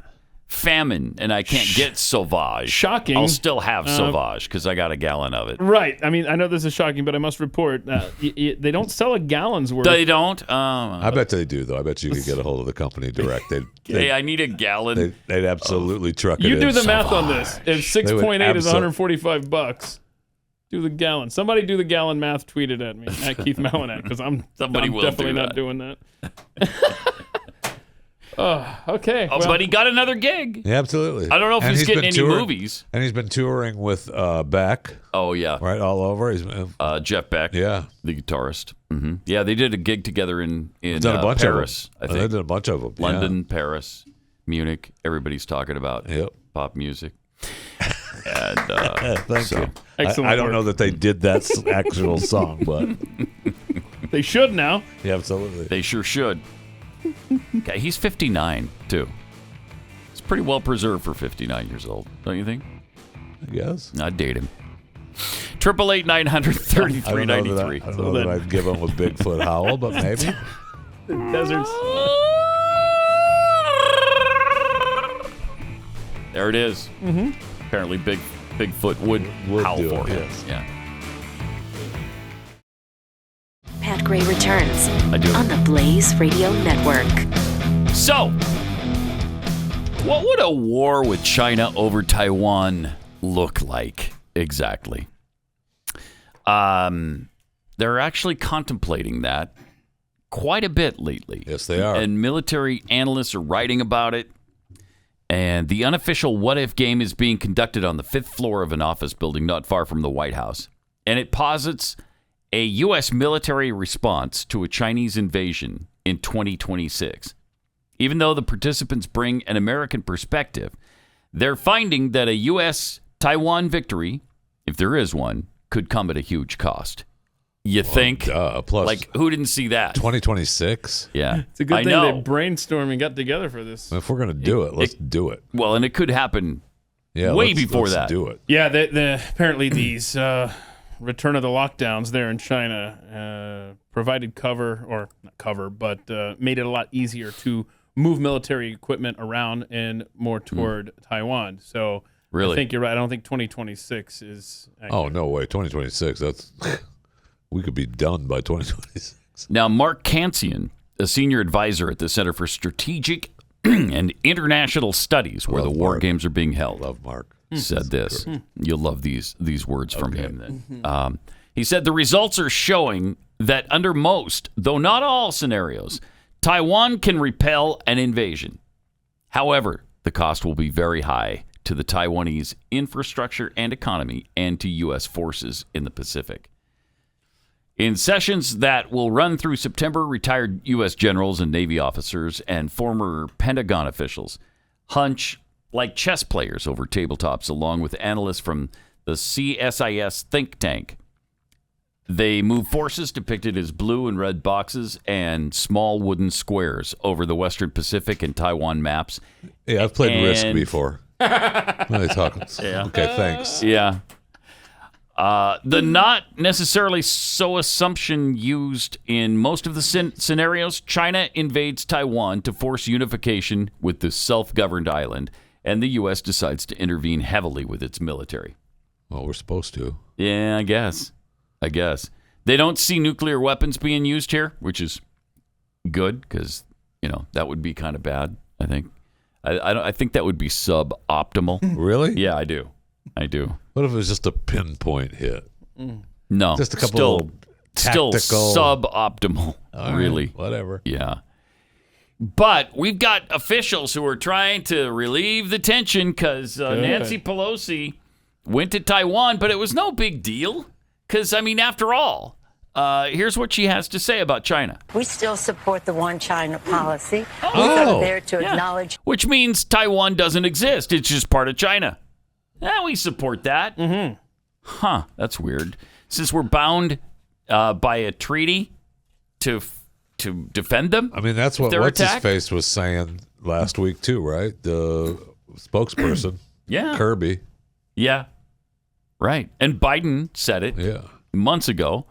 S2: famine and I can't get Sauvage,
S3: Shocking.
S2: I'll still have Sauvage because I got a gallon of it.
S3: Right. I mean, I know this is shocking, but I must report they don't sell a gallon's worth.
S2: They don't?
S13: I bet they do, though. I bet you could get a hold of the company direct.
S2: Hey, I need a gallon.
S13: They'd absolutely truck it
S3: You
S13: in.
S3: do the math on this. If 6.8 is
S13: absol-
S3: $145, do the gallon. Somebody do the gallon math. Tweet it at me at Keith Malinak because I'm
S2: Somebody will
S3: definitely
S2: do
S3: not
S2: that.
S3: doing that. Okay.
S2: Oh, but he got another gig.
S13: Yeah, absolutely.
S2: I don't know if
S13: And
S2: he's getting
S13: been
S2: any
S13: touring-
S2: movies.
S13: And he's been touring with Beck,
S2: Oh, yeah.
S13: right, all over. He's
S2: Jeff Beck,
S13: yeah.
S2: the guitarist. Mm-hmm. Yeah, they did a gig together in
S13: Done a bunch
S2: Paris,
S13: of
S2: I
S13: them.
S2: think.
S13: They did a bunch of them.
S2: London, Paris, Munich. Everybody's talking about
S13: Yep.
S2: pop music. And
S13: Thank you.
S3: Excellent
S13: I don't
S3: work.
S13: know that they did that actual song, but
S3: They should now.
S13: yeah, absolutely.
S2: they sure should. Okay, he's 59 too. He's pretty well preserved for 59 years old, don't you think?
S13: I guess.
S2: I'd date him. 888-900-3393.
S13: I don't know that I'd give him a Bigfoot howl, but maybe.
S3: The deserts.
S2: There it is.
S3: Mm-hmm.
S2: Apparently, Bigfoot would howl
S13: do
S2: for
S13: it,
S2: him.
S13: yes.
S2: Yeah.
S1: Pat Gray returns
S2: I do.
S1: on the Blaze Radio Network.
S2: So, what would a war with China over Taiwan look like exactly? They're actually contemplating that quite a bit lately.
S13: Yes, they are.
S2: And military analysts are writing about it. And the unofficial what-if game is being conducted on the 5th floor of an office building not far from the White House. And it posits a U.S. military response to a Chinese invasion in 2026. Even though the participants bring an American perspective, they're finding that a U.S.-Taiwan victory, if there is one, could come at a huge cost. You think?
S13: Plus,
S2: like, who didn't see that?
S13: 2026?
S2: Yeah.
S3: It's a good
S2: I
S3: thing
S2: know.
S3: they brainstormed and got together for this.
S13: If we're going to do it, let's do it.
S2: Well, and it could happen
S13: Yeah,
S2: way
S13: let's
S2: before that.
S13: do it.
S3: Yeah, apparently these return of the lockdowns there in China provided cover, or not cover, but made it a lot easier to move military equipment around and more toward Taiwan. So
S2: Really?
S3: I think you're right. I don't think 2026 is accurate.
S13: Oh, no way. 2026. That's we could be done by 2026.
S2: Now, Mark Kansian, a senior advisor at the Center for Strategic and International Studies, where the war games are being held,
S13: love Mark,
S2: said this. You'll love these words from him. Then he said the results are showing that under most, though not all scenarios, Taiwan can repel an invasion. However, the cost will be very high to the Taiwanese infrastructure and economy and to U.S. forces in the Pacific. In sessions that will run through September, retired U.S. generals and Navy officers and former Pentagon officials hunch like chess players over tabletops, along with analysts from the CSIS think tank. They move forces depicted as blue and red boxes and small wooden squares over the Western Pacific and Taiwan maps.
S13: Yeah, I've played Risk before. What are they talking?
S2: Yeah.
S13: Okay, thanks.
S2: Yeah. The not necessarily so assumption used in most of the scenarios, China invades Taiwan to force unification with the self-governed island, and the U.S. decides to intervene heavily with its military.
S13: Well, we're supposed to.
S2: Yeah, I guess. They don't see nuclear weapons being used here, which is good because, that would be kind of bad, I think. I think that would be suboptimal.
S13: Really?
S2: Yeah, I do.
S13: What if it was just a pinpoint hit?
S2: No.
S13: Just a couple
S2: still
S13: little tactical...
S2: suboptimal, really.
S13: Whatever.
S2: Yeah. But we've got officials who are trying to relieve the tension because Nancy Pelosi went to Taiwan, but it was no big deal because, after all, here's what she has to say about China.
S18: We still support the one China policy. We're there to acknowledge.
S2: Which means Taiwan doesn't exist. It's just part of China. We support that.
S3: Mm-hmm.
S2: Huh, that's weird. Since we're bound by a treaty to defend them?
S13: That's what What's-His-Face was saying last week too, right? The spokesperson.
S2: Yeah.
S13: Kirby.
S2: Yeah. Right. And Biden said it months ago.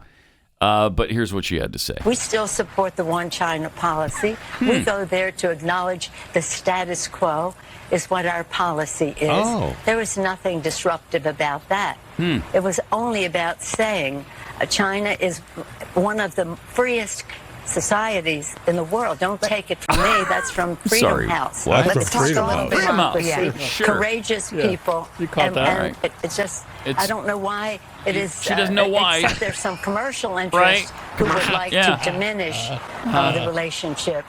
S2: But here's what she had to say.
S18: We still support the one China policy. We go there to acknowledge the status quo is what our policy is.
S13: Oh.
S18: There was nothing disruptive about that. It was only about saying China is one of the freest societies in the world. Don't take it from me. That's from Freedom House.
S2: What?
S18: Let's talk a little bit democracy.
S2: Sure.
S18: Courageous people.
S3: You caught that.
S18: It's just, I don't know why it is.
S2: She doesn't know why.
S18: Except there's some commercial interests who would like to diminish the relationship.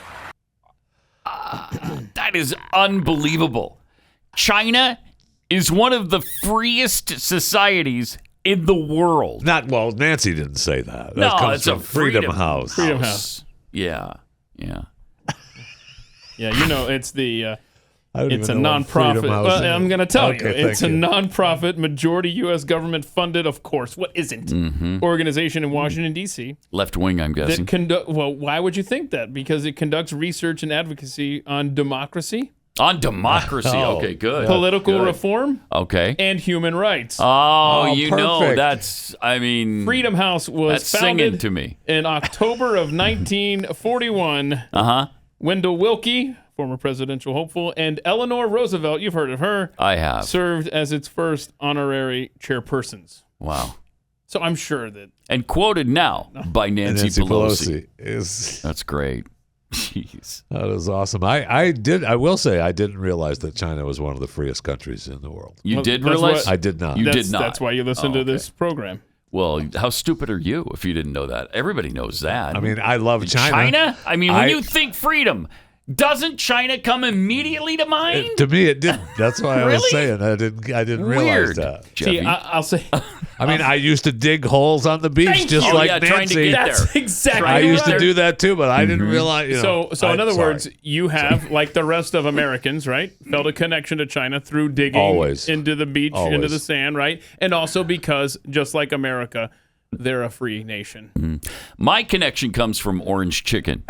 S2: That is unbelievable. China is one of the freest societies in the world.
S13: Nancy didn't say that. That comes
S2: it's
S13: from
S2: a
S13: Freedom House.
S3: Freedom House.
S2: Yeah.
S3: Yeah, it's the It's a nonprofit. Well, I'm going to tell you. It's a nonprofit, majority U.S. government funded, of course. What isn't? Organization in Washington, D.C.
S2: Left wing, I'm guessing.
S3: Well, why would you think that? Because it conducts research and advocacy on democracy.
S2: On democracy. Okay, good.
S3: Political reform.
S2: Okay.
S3: And human rights.
S2: Oh, you know, that's,
S3: Freedom House was founded
S2: to me.
S3: in October of 1941. Wendell Willkie, former presidential hopeful, and Eleanor Roosevelt, you've heard of her.
S2: I have.
S3: Served as its first honorary chairpersons.
S2: Wow.
S3: So I'm sure that.
S2: And quoted now by Nancy Pelosi.
S13: Is
S2: That's great. Jeez.
S13: That is awesome. I will say I didn't realize that China was one of the freest countries in the world.
S2: You did realize?
S13: I did not.
S2: You did not.
S3: That's why you listen to this program.
S2: Well, how stupid are you if you didn't know that? Everybody knows that.
S13: I mean, I love China.
S2: China? I mean, when you think freedom, doesn't China come immediately to mind?
S13: To me, it didn't. That's why I was saying I didn't realize that.
S2: Jeffy.
S3: See, I'll say.
S13: I mean, I used to dig holes on the beach just like Nancy.
S2: Trying to get there.
S3: That's exactly
S13: I used to do that too, but I didn't realize.
S3: So in other words, you have, like the rest of Americans, right, felt a connection to China through digging into the beach, into the sand, right, and also because just like America, they're a free nation.
S2: My connection comes from orange chicken.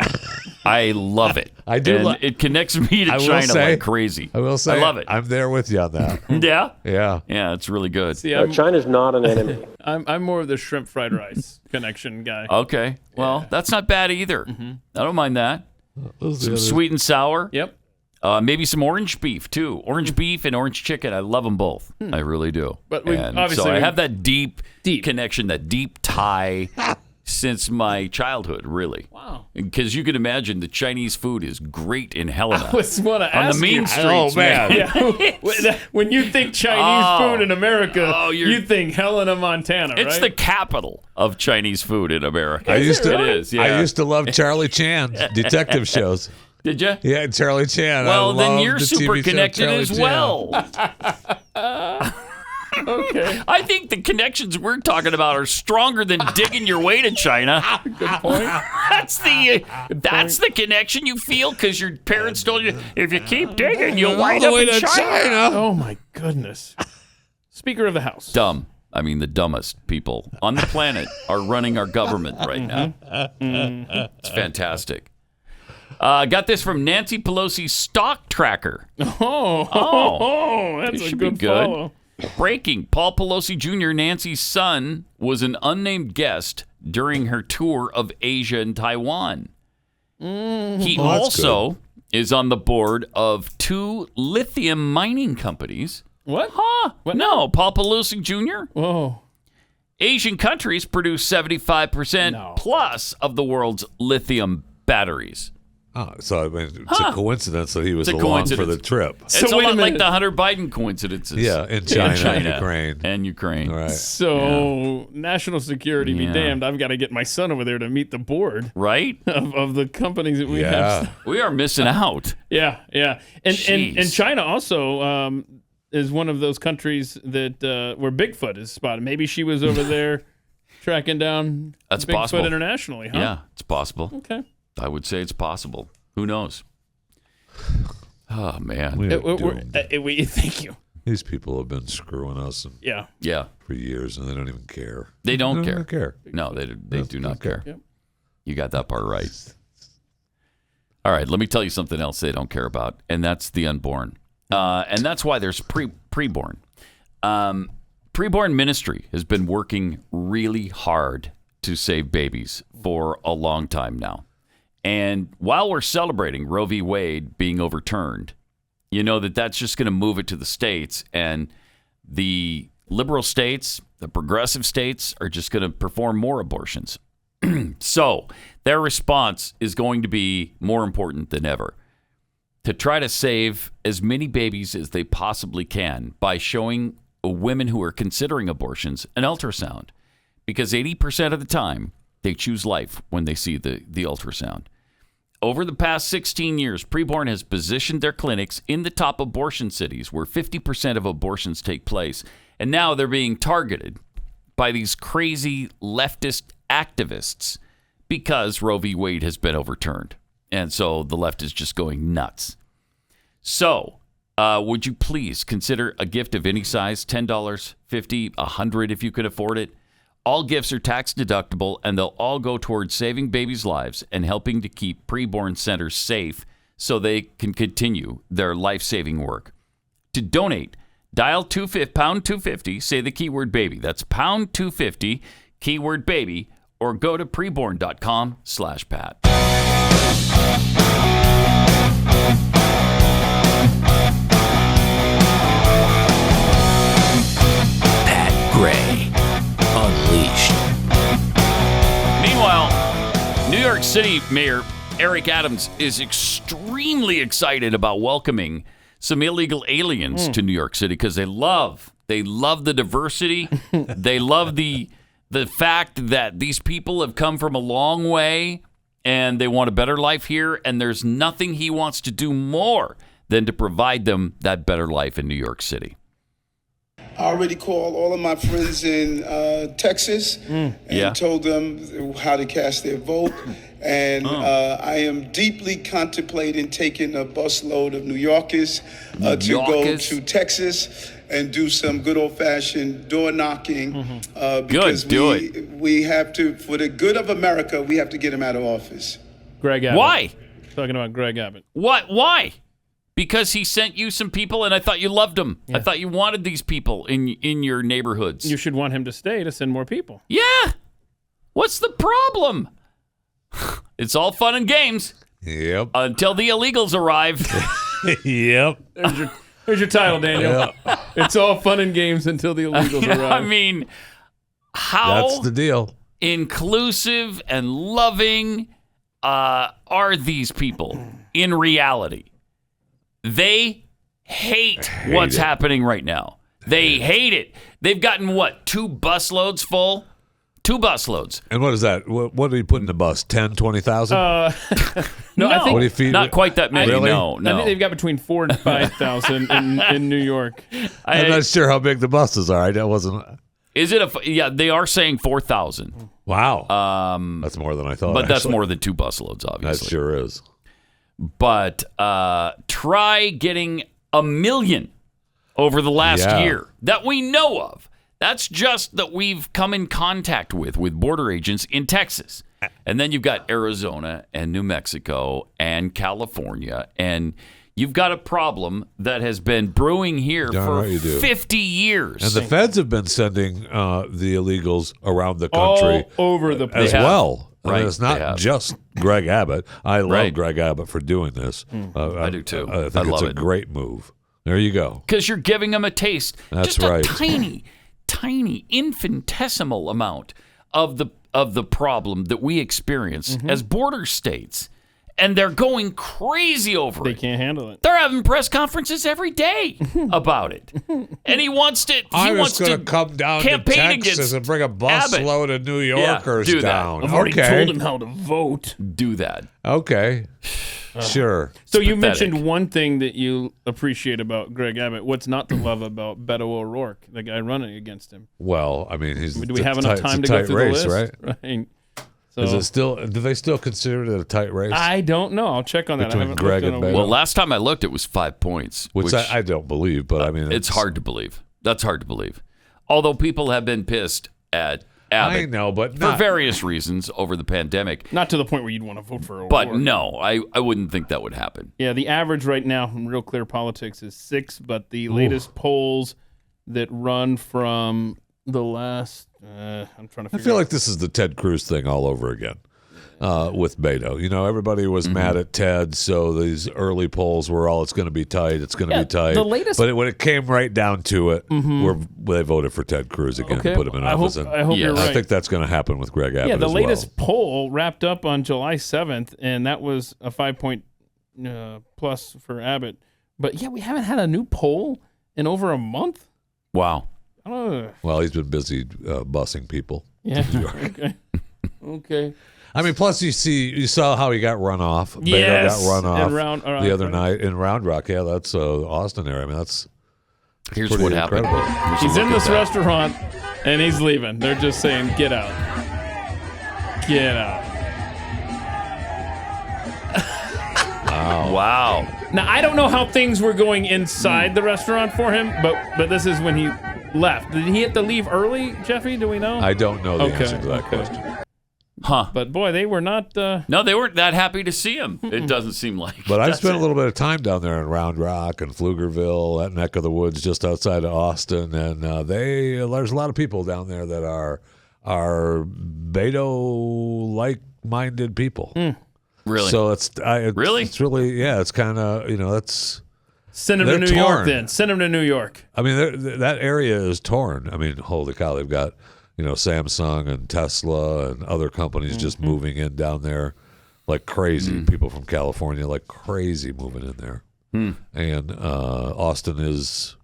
S2: I love it.
S13: I do.
S2: It connects me to China like crazy.
S13: I will say,
S2: I love it.
S13: I'm there with you on that.
S2: Yeah?
S13: Yeah,
S2: it's really good.
S3: See,
S6: China's not an enemy.
S3: I'm more of the shrimp fried rice connection guy.
S2: Okay. Well, that's not bad either. I don't mind that. Some sweet and sour.
S3: Yep.
S2: Maybe some orange beef, too. Orange beef and orange chicken. I love them both. I really do.
S3: But
S2: so I have that deep connection, that deep tie since my childhood, really.
S3: Wow.
S2: Because you can imagine the Chinese food is great in Helena.
S3: I was want to ask
S2: on the main
S3: you.
S2: streets, man.
S3: Yeah. When you think Chinese food in America, you think Helena, Montana, right?
S2: It's the capital of Chinese food in America.
S13: It
S2: is, yeah.
S13: I used to love Charlie Chan's detective shows.
S2: Did you?
S13: Yeah, Charlie Chan.
S2: Well, then you're super connected as well.
S3: Okay.
S2: I think the connections we're talking about are stronger than digging your way to China.
S3: Good point.
S2: That's the connection you feel because your parents told you if you keep digging, you'll wind up in China.
S3: Oh my goodness. Speaker of the House.
S2: Dumb. I mean, the dumbest people on the planet are running our government right now. It's fantastic. Got this from Nancy Pelosi's stock tracker.
S3: That's a good follow.
S2: Breaking. Paul Pelosi Jr., Nancy's son, was an unnamed guest during her tour of Asia and Taiwan. He also is on the board of 2 lithium mining companies.
S3: What?
S2: What? No, Paul Pelosi Jr.
S3: Whoa.
S2: Asian countries produce 75% plus of the world's lithium batteries.
S13: Oh, so I mean, it's a coincidence that he was along for the trip.
S2: It's a lot like the Hunter Biden coincidences.
S13: Yeah, in China
S2: and Ukraine.
S13: Right.
S3: So, national security be damned. I've got to get my son over there to meet the board.
S2: Right?
S3: Of the companies that we have.
S2: We are missing out.
S3: Yeah. And China also is one of those countries that where Bigfoot is spotted. Maybe she was over there tracking down
S2: That's
S3: Bigfoot
S2: possible.
S3: internationally, huh?
S2: Yeah, it's possible.
S3: Okay.
S2: I would say it's possible. Who knows? Oh, man.
S3: Thank you.
S13: These people have been screwing us for years, and they don't even care.
S2: They don't
S13: care.
S2: care. No, they do not care.
S3: Yep.
S2: You got that part right. All right, let me tell you something else they don't care about, and that's the unborn. And that's why there's preborn. Preborn Ministry has been working really hard to save babies for a long time now. And while we're celebrating Roe v. Wade being overturned, you know that's just going to move it to the states. And the liberal states, the progressive states, are just going to perform more abortions. So their response is going to be more important than ever to try to save as many babies as they possibly can by showing women who are considering abortions an ultrasound. Because 80% of the time, they choose life when they see the ultrasound. Over the past 16 years, Preborn has positioned their clinics in the top abortion cities where 50% of abortions take place. And now they're being targeted by these crazy leftist activists because Roe v. Wade has been overturned. And so the left is just going nuts. So would you please consider a gift of any size, $10, $50, $100 if you could afford it? All gifts are tax deductible, and they'll all go towards saving babies' lives and helping to keep preborn centers safe so they can continue their life-saving work. To donate, dial pound 250, say the keyword baby. That's pound 250, keyword baby, or go to preborn.com/Pat.
S19: Pat Gray Unleashed.
S2: Meanwhile, New York City Mayor Eric Adams is extremely excited about welcoming some illegal aliens to New York City because they love the diversity. They love the fact that these people have come from a long way and they want a better life here, and there's nothing he wants to do more than to provide them that better life in New York City.
S20: I already called all of my friends in Texas and told them how to cast their vote. And I am deeply contemplating taking a busload of New Yorkers to go to Texas and do some good old-fashioned door knocking. Because we have to, for the good of America, we have to get him out of office.
S3: Greg Abbott.
S2: Why?
S3: Talking about Greg Abbott.
S2: What? Why? Because he sent you some people, and I thought you loved them. Yeah. I thought you wanted these people in your neighborhoods.
S3: You should want him to stay to send more people.
S2: Yeah. What's the problem? It's all fun and games.
S13: Yep.
S2: Until the illegals arrive.
S13: Yep.
S3: There's your title, Daniel. Yep. It's all fun and games until the illegals arrive.
S2: I mean, how
S13: that's the deal.
S2: Inclusive and loving are these people in reality? They hate what's happening right now. They hate it. They've gotten, 2 busloads full? 2 busloads.
S13: And what is that? What do you put in the bus? 10, 20,000?
S3: No, I think
S13: what do you feed
S2: not quite that many.
S13: Really?
S2: No.
S3: I think they've got between 4,000 and 5,000 in New York.
S13: I'm not sure how big the buses are. That wasn't.
S2: Is it they are saying 4,000.
S13: Wow. That's more than I thought.
S2: But that's more than 2 busloads, obviously.
S13: That sure is.
S2: But try getting 1 million over the last year that we know of. That's just that we've come in contact with border agents in Texas. And then you've got Arizona and New Mexico and California. And you've got a problem that has been brewing here for 50 years.
S13: And the feds have been sending the illegals around the country
S3: all over the place
S13: as well.
S2: Right.
S13: I mean, it's not just Greg Abbott. I love Greg Abbott for doing this.
S2: I do too.
S13: I think it's a great move. There you go.
S2: Because you're giving them a taste.
S13: That's
S2: just
S13: right.
S2: A tiny, infinitesimal amount of the problem that we experience as border states. And they're going crazy over it.
S3: They can't handle it.
S2: They're having press conferences every day about it. And he wants to.
S13: I was going to come down to Texas and bring a busload of New Yorkers down.
S3: I've already told him how to vote.
S2: Do that.
S13: Okay. Sure.
S3: So you mentioned one thing that you appreciate about Greg Abbott. What's not to love about Beto O'Rourke, the guy running against him?
S13: Well, I mean, do
S3: we have enough time to go through the list? Right. So,
S13: is it still? Do they still consider it a tight race?
S3: I don't know. I'll check on that.
S13: Between Greg and Beto.
S2: Well, last time I looked, it was 5 points,
S13: which I don't believe. But I mean,
S2: it's hard to believe. That's hard to believe. Although people have been pissed at Abbott,
S13: I know, but
S2: for various reasons over the pandemic.
S3: Not to the point where you'd want to vote for O'Rourke.
S2: But no, I wouldn't think that would happen.
S3: Yeah, the average right now in Real Clear Politics is 6, but the latest polls that run from the last, I'm trying to figure out.
S13: I feel like this is the Ted Cruz thing all over again. With Beto. You know, everybody was mad at Ted, so these early polls were all, it's going to be tight, it's going to be tight.
S3: The latest...
S13: But when it came right down to it, they voted for Ted Cruz again to put him in office.
S3: I hope you're right.
S13: I think that's going to happen with Greg Abbott
S3: the
S13: as
S3: latest poll wrapped up on July 7th, and that was a 5-point plus for Abbott. But, we haven't had a new poll in over a month.
S2: Wow.
S13: Well, he's been busy busing people.
S3: Yeah. Okay.
S13: I mean, plus you saw how he got run off. Beto got run off the other night in Round Rock. Yeah, that's Austin area. I mean,
S2: here's what happened.
S3: He's in this restaurant and he's leaving. They're just saying, "Get out, get out."
S2: Wow.
S3: Now, I don't know how things were going inside the restaurant for him, but this is when he left. Did he have to leave early, Jeffy? Do we know?
S13: I don't know the answer to that question.
S2: Huh.
S3: But boy, they were not...
S2: No, they weren't that happy to see him. It doesn't seem like.
S13: But I spent a little bit of time down there in Round Rock and Pflugerville, that neck of the woods just outside of Austin, and there's a lot of people down there that are Beto-like-minded people.
S2: Really?
S13: So it's
S2: really?
S13: It's really, yeah, it's kind of, that's...
S3: Send him to New York, then. Send him to New York.
S13: I mean, that area is torn. I mean, holy cow, they've got, Samsung and Tesla and other companies just moving in down there like crazy. People from California like crazy moving in there. And Austin is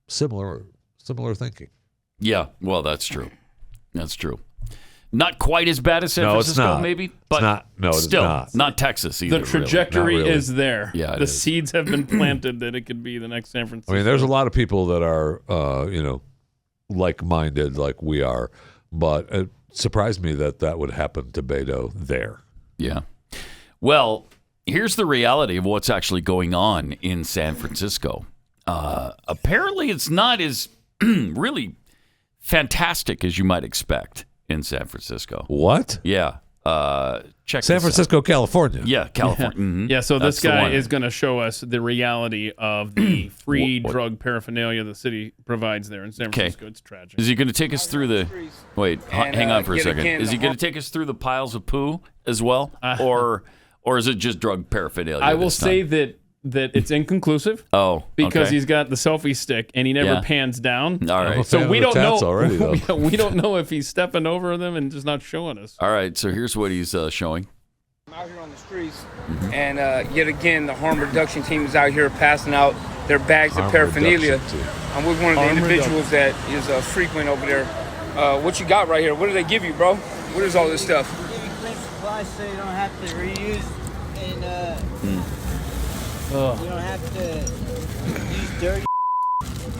S13: similar thinking.
S2: Yeah, well, that's true. That's true. Not quite as bad as San Francisco, maybe, but still not Texas either.
S3: The trajectory
S2: really.
S3: is there.
S2: Yeah,
S3: the seeds have been planted that it could be the next San Francisco.
S13: I mean, there's a lot of people that are, like-minded like we are, but it surprised me that would happen to Beto there.
S2: Yeah. Well, here's the reality of what's actually going on in San Francisco. Apparently, it's not as really fantastic as you might expect in San Francisco.
S13: What?
S2: Yeah. Check
S13: San Francisco, California.
S2: Yeah, California.
S3: Mm-hmm. Yeah, so this guy is going to show us the reality of the free drug paraphernalia the city provides there in San Francisco. It's tragic.
S2: Is he going to take us through the... Wait, hang on for a second. Is he going to take us through the piles of poo as well? Or is it just drug paraphernalia?
S3: I will say that it's inconclusive.
S2: Oh,
S3: because
S2: okay.
S3: he's got the selfie stick and he never pans down.
S2: All right.
S3: So we don't know.
S13: Already, though.
S3: We don't know if he's stepping over them and just not showing us.
S2: All right. So here's what he's showing.
S21: I'm out here on the streets, and yet again, the harm reduction team is out here passing out their bags of paraphernalia. I'm with one of the individuals that is frequent over there. What you got right here? What do they give you, bro? What is all this stuff?
S22: They give you clean supplies so you don't have to reuse and you don't have to use dirty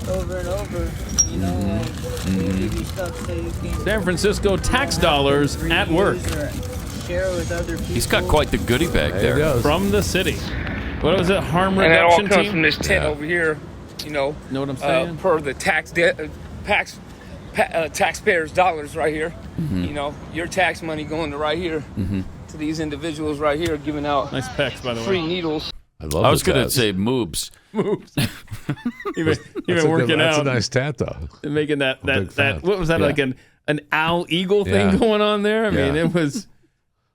S22: over and over. They give you stuff so you can
S3: San Francisco tax dollars at work.
S22: Share with other people.
S2: He's got quite the goodie bag there.
S3: From the city. What was it? Harm
S21: And that all
S3: reduction
S21: comes
S3: team?
S21: from this tent over here. Know
S3: what I'm saying?
S21: Per the taxpayers' dollars right here. Your tax money going to right here to these individuals right here giving out
S3: nice packs, by the way.
S21: Free needles.
S2: I was going to say moobs.
S3: Moobs. You've been working out.
S13: That's a nice tat, though.
S3: Making that what was that, like an owl eagle thing going on there? I mean, it was...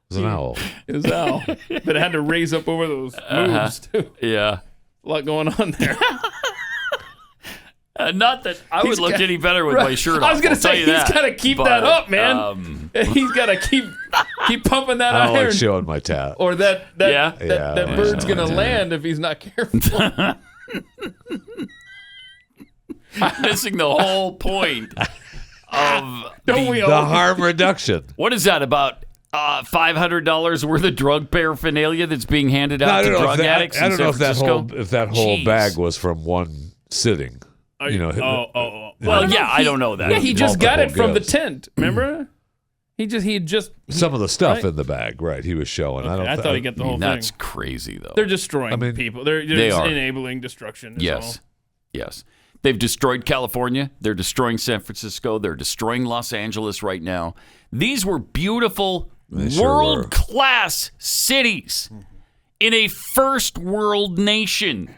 S13: It was an owl.
S3: It was an owl. But it had to raise up over those moves, too.
S2: Yeah.
S3: A lot going on there.
S2: Not that I would look any better with my shirt off.
S3: I was going to say, he's got to keep that up, man. He's got to keep pumping that
S13: I don't
S3: iron.
S13: like showing my tat.
S3: Or that bird's going to land if he's not careful.
S2: I'm missing the whole point of
S13: the harm reduction.
S2: What is that, about $500 worth of drug paraphernalia that's being handed out to drug addicts in San Francisco?
S13: if that whole bag was from one sitting.
S3: Well,
S2: yeah, I don't know that.
S3: Yeah, he just got it from the tent. Remember? He just
S13: some of the stuff in the bag, right? He was showing.
S3: Okay, I thought he got the whole thing.
S2: That's crazy, though.
S3: They're destroying people. They're enabling destruction.
S2: Yes. They've destroyed California. They're destroying San Francisco. They're destroying Los Angeles right now. These were beautiful, world-class cities in a first world nation.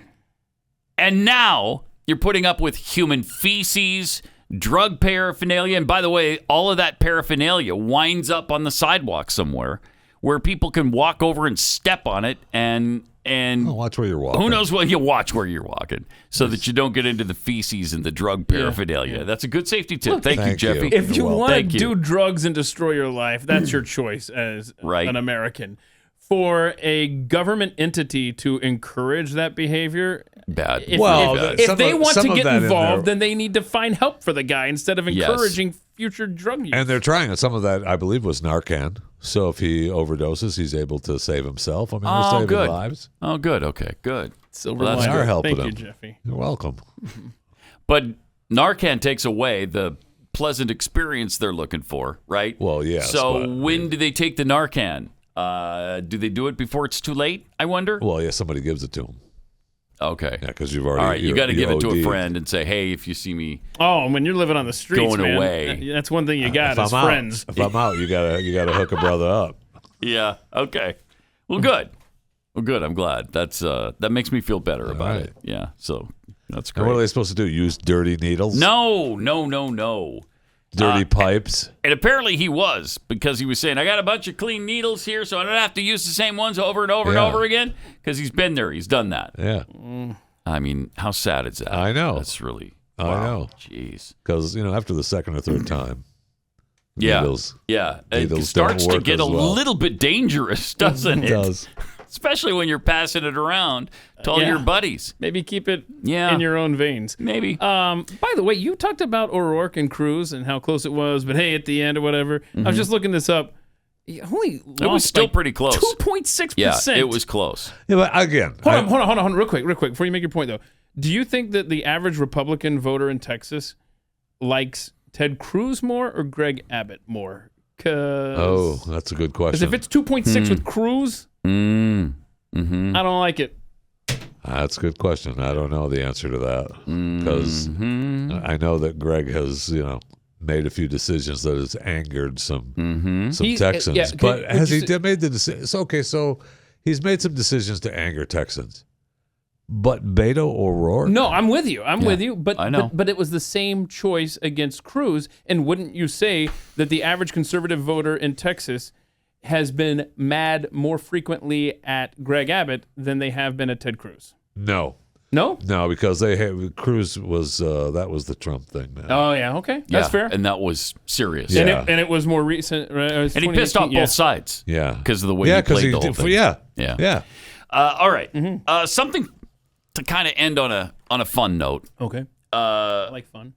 S2: And now you're putting up with human feces, drug paraphernalia. And by the way, all of that paraphernalia winds up on the sidewalk somewhere where people can walk over and step on it and
S13: watch where you're walking.
S2: Who knows what you watch where you're walking so that you don't get into the feces and the drug paraphernalia. That's a good safety tip.
S3: Look,
S2: Thank you, Jeffy.
S3: If you want to do drugs and destroy your life, that's your choice as
S2: an
S3: American. For a government entity to encourage that behavior,
S2: bad.
S3: If they want to get involved, then they need to find help for the guy instead of encouraging future drug use.
S13: And they're trying it. Some of that, I believe, was Narcan. So if he overdoses, he's able to save himself. I mean, they're saving lives.
S2: Oh, good. Okay, good.
S3: Silver
S2: that's
S3: lining.
S13: They are helping
S3: Thank
S13: him.
S3: you, Jeffy.
S13: You're welcome.
S2: But Narcan takes away the pleasant experience they're looking for, right?
S13: Well, yes.
S2: So when do they take the Narcan Do they do it before it's too late, I wonder?
S13: Well, yeah, somebody gives it to them.
S2: Okay.
S13: Yeah, because you've already.
S2: All right, you got to give it to a
S13: OD'd.
S2: friend and say, hey, if you see me.
S3: Oh, when you're living on the streets,
S2: going
S3: man,
S2: away.
S3: that's one thing you got
S13: If
S3: is
S13: I'm
S3: friends.
S13: If I'm out, you gotta hook a brother up.
S2: Yeah. Okay. Well, good. Well, good. I'm glad. That makes me feel better about it. Yeah. So that's great.
S13: And what are they supposed to do? Use dirty needles?
S2: No.
S13: Dirty pipes?
S2: And apparently he was, because he was saying, I got a bunch of clean needles here, so I don't have to use the same ones over and over and over again. Because he's been there. He's done that.
S13: Yeah.
S2: I mean, how sad is that?
S13: I know.
S2: That's really.
S13: I
S2: wow.
S13: know.
S2: Jeez.
S13: Because after the second or third time.
S2: Yeah.
S13: Needles,
S2: it
S13: needles
S2: starts
S13: don't
S2: to
S13: work
S2: get a
S13: as well.
S2: little bit dangerous, doesn't it?
S13: It does.
S2: Especially when you're passing it around to all your buddies.
S3: Maybe keep it in your own veins.
S2: Maybe.
S3: By the way, you talked about O'Rourke and Cruz and how close it was, but hey, at the end or whatever. I was just looking this up. It
S2: was still pretty close.
S3: 2.6%.
S2: Yeah, it was close.
S13: Yeah, but again.
S3: Hold on, real quick, before you make your point, though. Do you think that the average Republican voter in Texas likes Ted Cruz more or Greg Abbott more?
S13: Oh, that's a good question.
S3: Because if it's 2.6 with Cruz, I don't like it.
S13: That's a good question. I don't know the answer to that. Because I know that Greg has, made a few decisions that has angered some Texans. But has he made the decisions? Okay, so he's made some decisions to anger Texans. But Beto O'Rourke?
S3: No, I'm with you. With you. But
S2: I know.
S3: But it was the same choice against Cruz. And wouldn't you say that the average conservative voter in Texas has been mad more frequently at Greg Abbott than they have been at Ted Cruz?
S13: No.
S3: No?
S13: No, because Cruz was that was the Trump thing, man.
S3: Oh, yeah. Okay. That's fair.
S2: And that was serious.
S13: Yeah.
S3: And it was more recent. Right? It was
S2: and he pissed off both sides.
S13: Yeah.
S2: Because of the way he played the whole thing.
S13: Yeah.
S2: All right. Something to kind of end on a fun note.
S3: Okay. I like fun.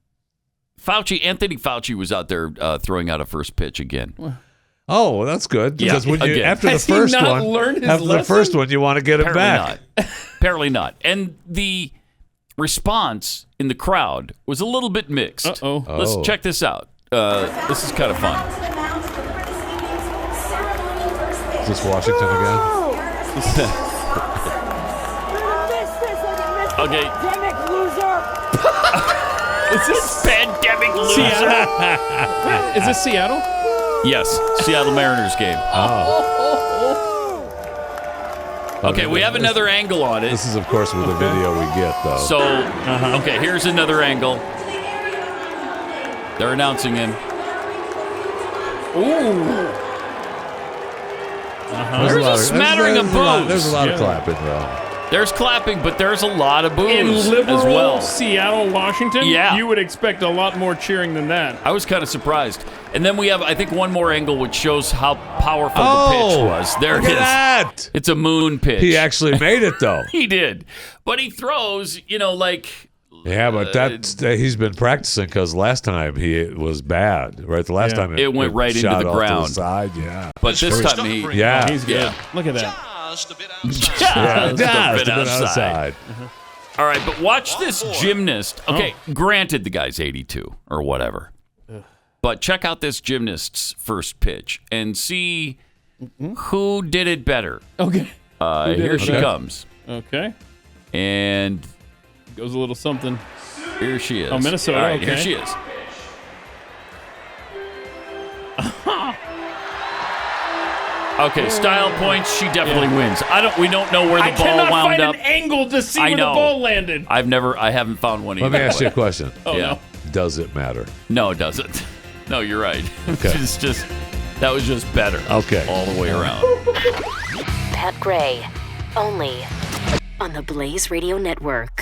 S2: Anthony Fauci was out there throwing out a first pitch again.
S13: Oh, that's good. Because when you after
S3: Has
S13: the first
S3: he not
S13: one,
S3: learned his
S13: after the
S3: lesson?
S13: first one, you want to get it back.
S2: Apparently not. And the response in the crowd was a little bit mixed.
S3: Uh-oh.
S2: Let's check this out. This is kind of fun.
S13: Is this Washington again?
S2: Okay.
S7: Pandemic loser.
S2: Is this pandemic loser?
S3: Seattle? Is this Seattle?
S2: Yes, Seattle Mariners game. Okay, we have another angle on it.
S13: This is, of course, with the video we get, though.
S2: So, okay, here's another angle. They're announcing him.
S3: Ooh.
S2: There's a smattering of boos.
S13: There's a lot of clapping, though.
S2: There's clapping, but there's a lot of boos
S3: In liberal
S2: as well.
S3: Seattle, Washington, you would expect a lot more cheering than that.
S2: I was kind of surprised. And then we have, I think, one more angle which shows how powerful the pitch was. There it is.
S13: That.
S2: It's a moon pitch.
S13: He actually made it, though.
S2: He did. But he throws, like...
S13: Yeah, but he's been practicing because last time he was bad, right? The last time
S2: it went right into
S13: shot
S2: the
S13: off
S2: ground.
S13: to the side, yeah.
S2: But this time
S3: he's good.
S2: Yeah.
S3: Look at that.
S2: Just a bit outside. All right, but watch this gymnast. Okay, granted the guy's 82 or whatever. But check out this gymnast's first pitch and see who did it better.
S3: Okay.
S2: Here she comes.
S3: Okay.
S2: And
S3: goes a little something.
S2: Here she is.
S3: Oh, Minnesota.
S2: All right,
S3: okay.
S2: here she is. Okay, style points. She definitely wins. We don't know where the ball wound
S3: I cannot
S2: up.
S3: find an angle to see where the ball landed.
S2: I haven't found one either.
S13: Let me ask you a question.
S2: No.
S13: Does it matter?
S2: No, it doesn't. No, you're right.
S13: Okay.
S2: That was just better.
S13: Okay.
S2: All the way around.
S1: Pat Gray, only on the Blaze Radio Network.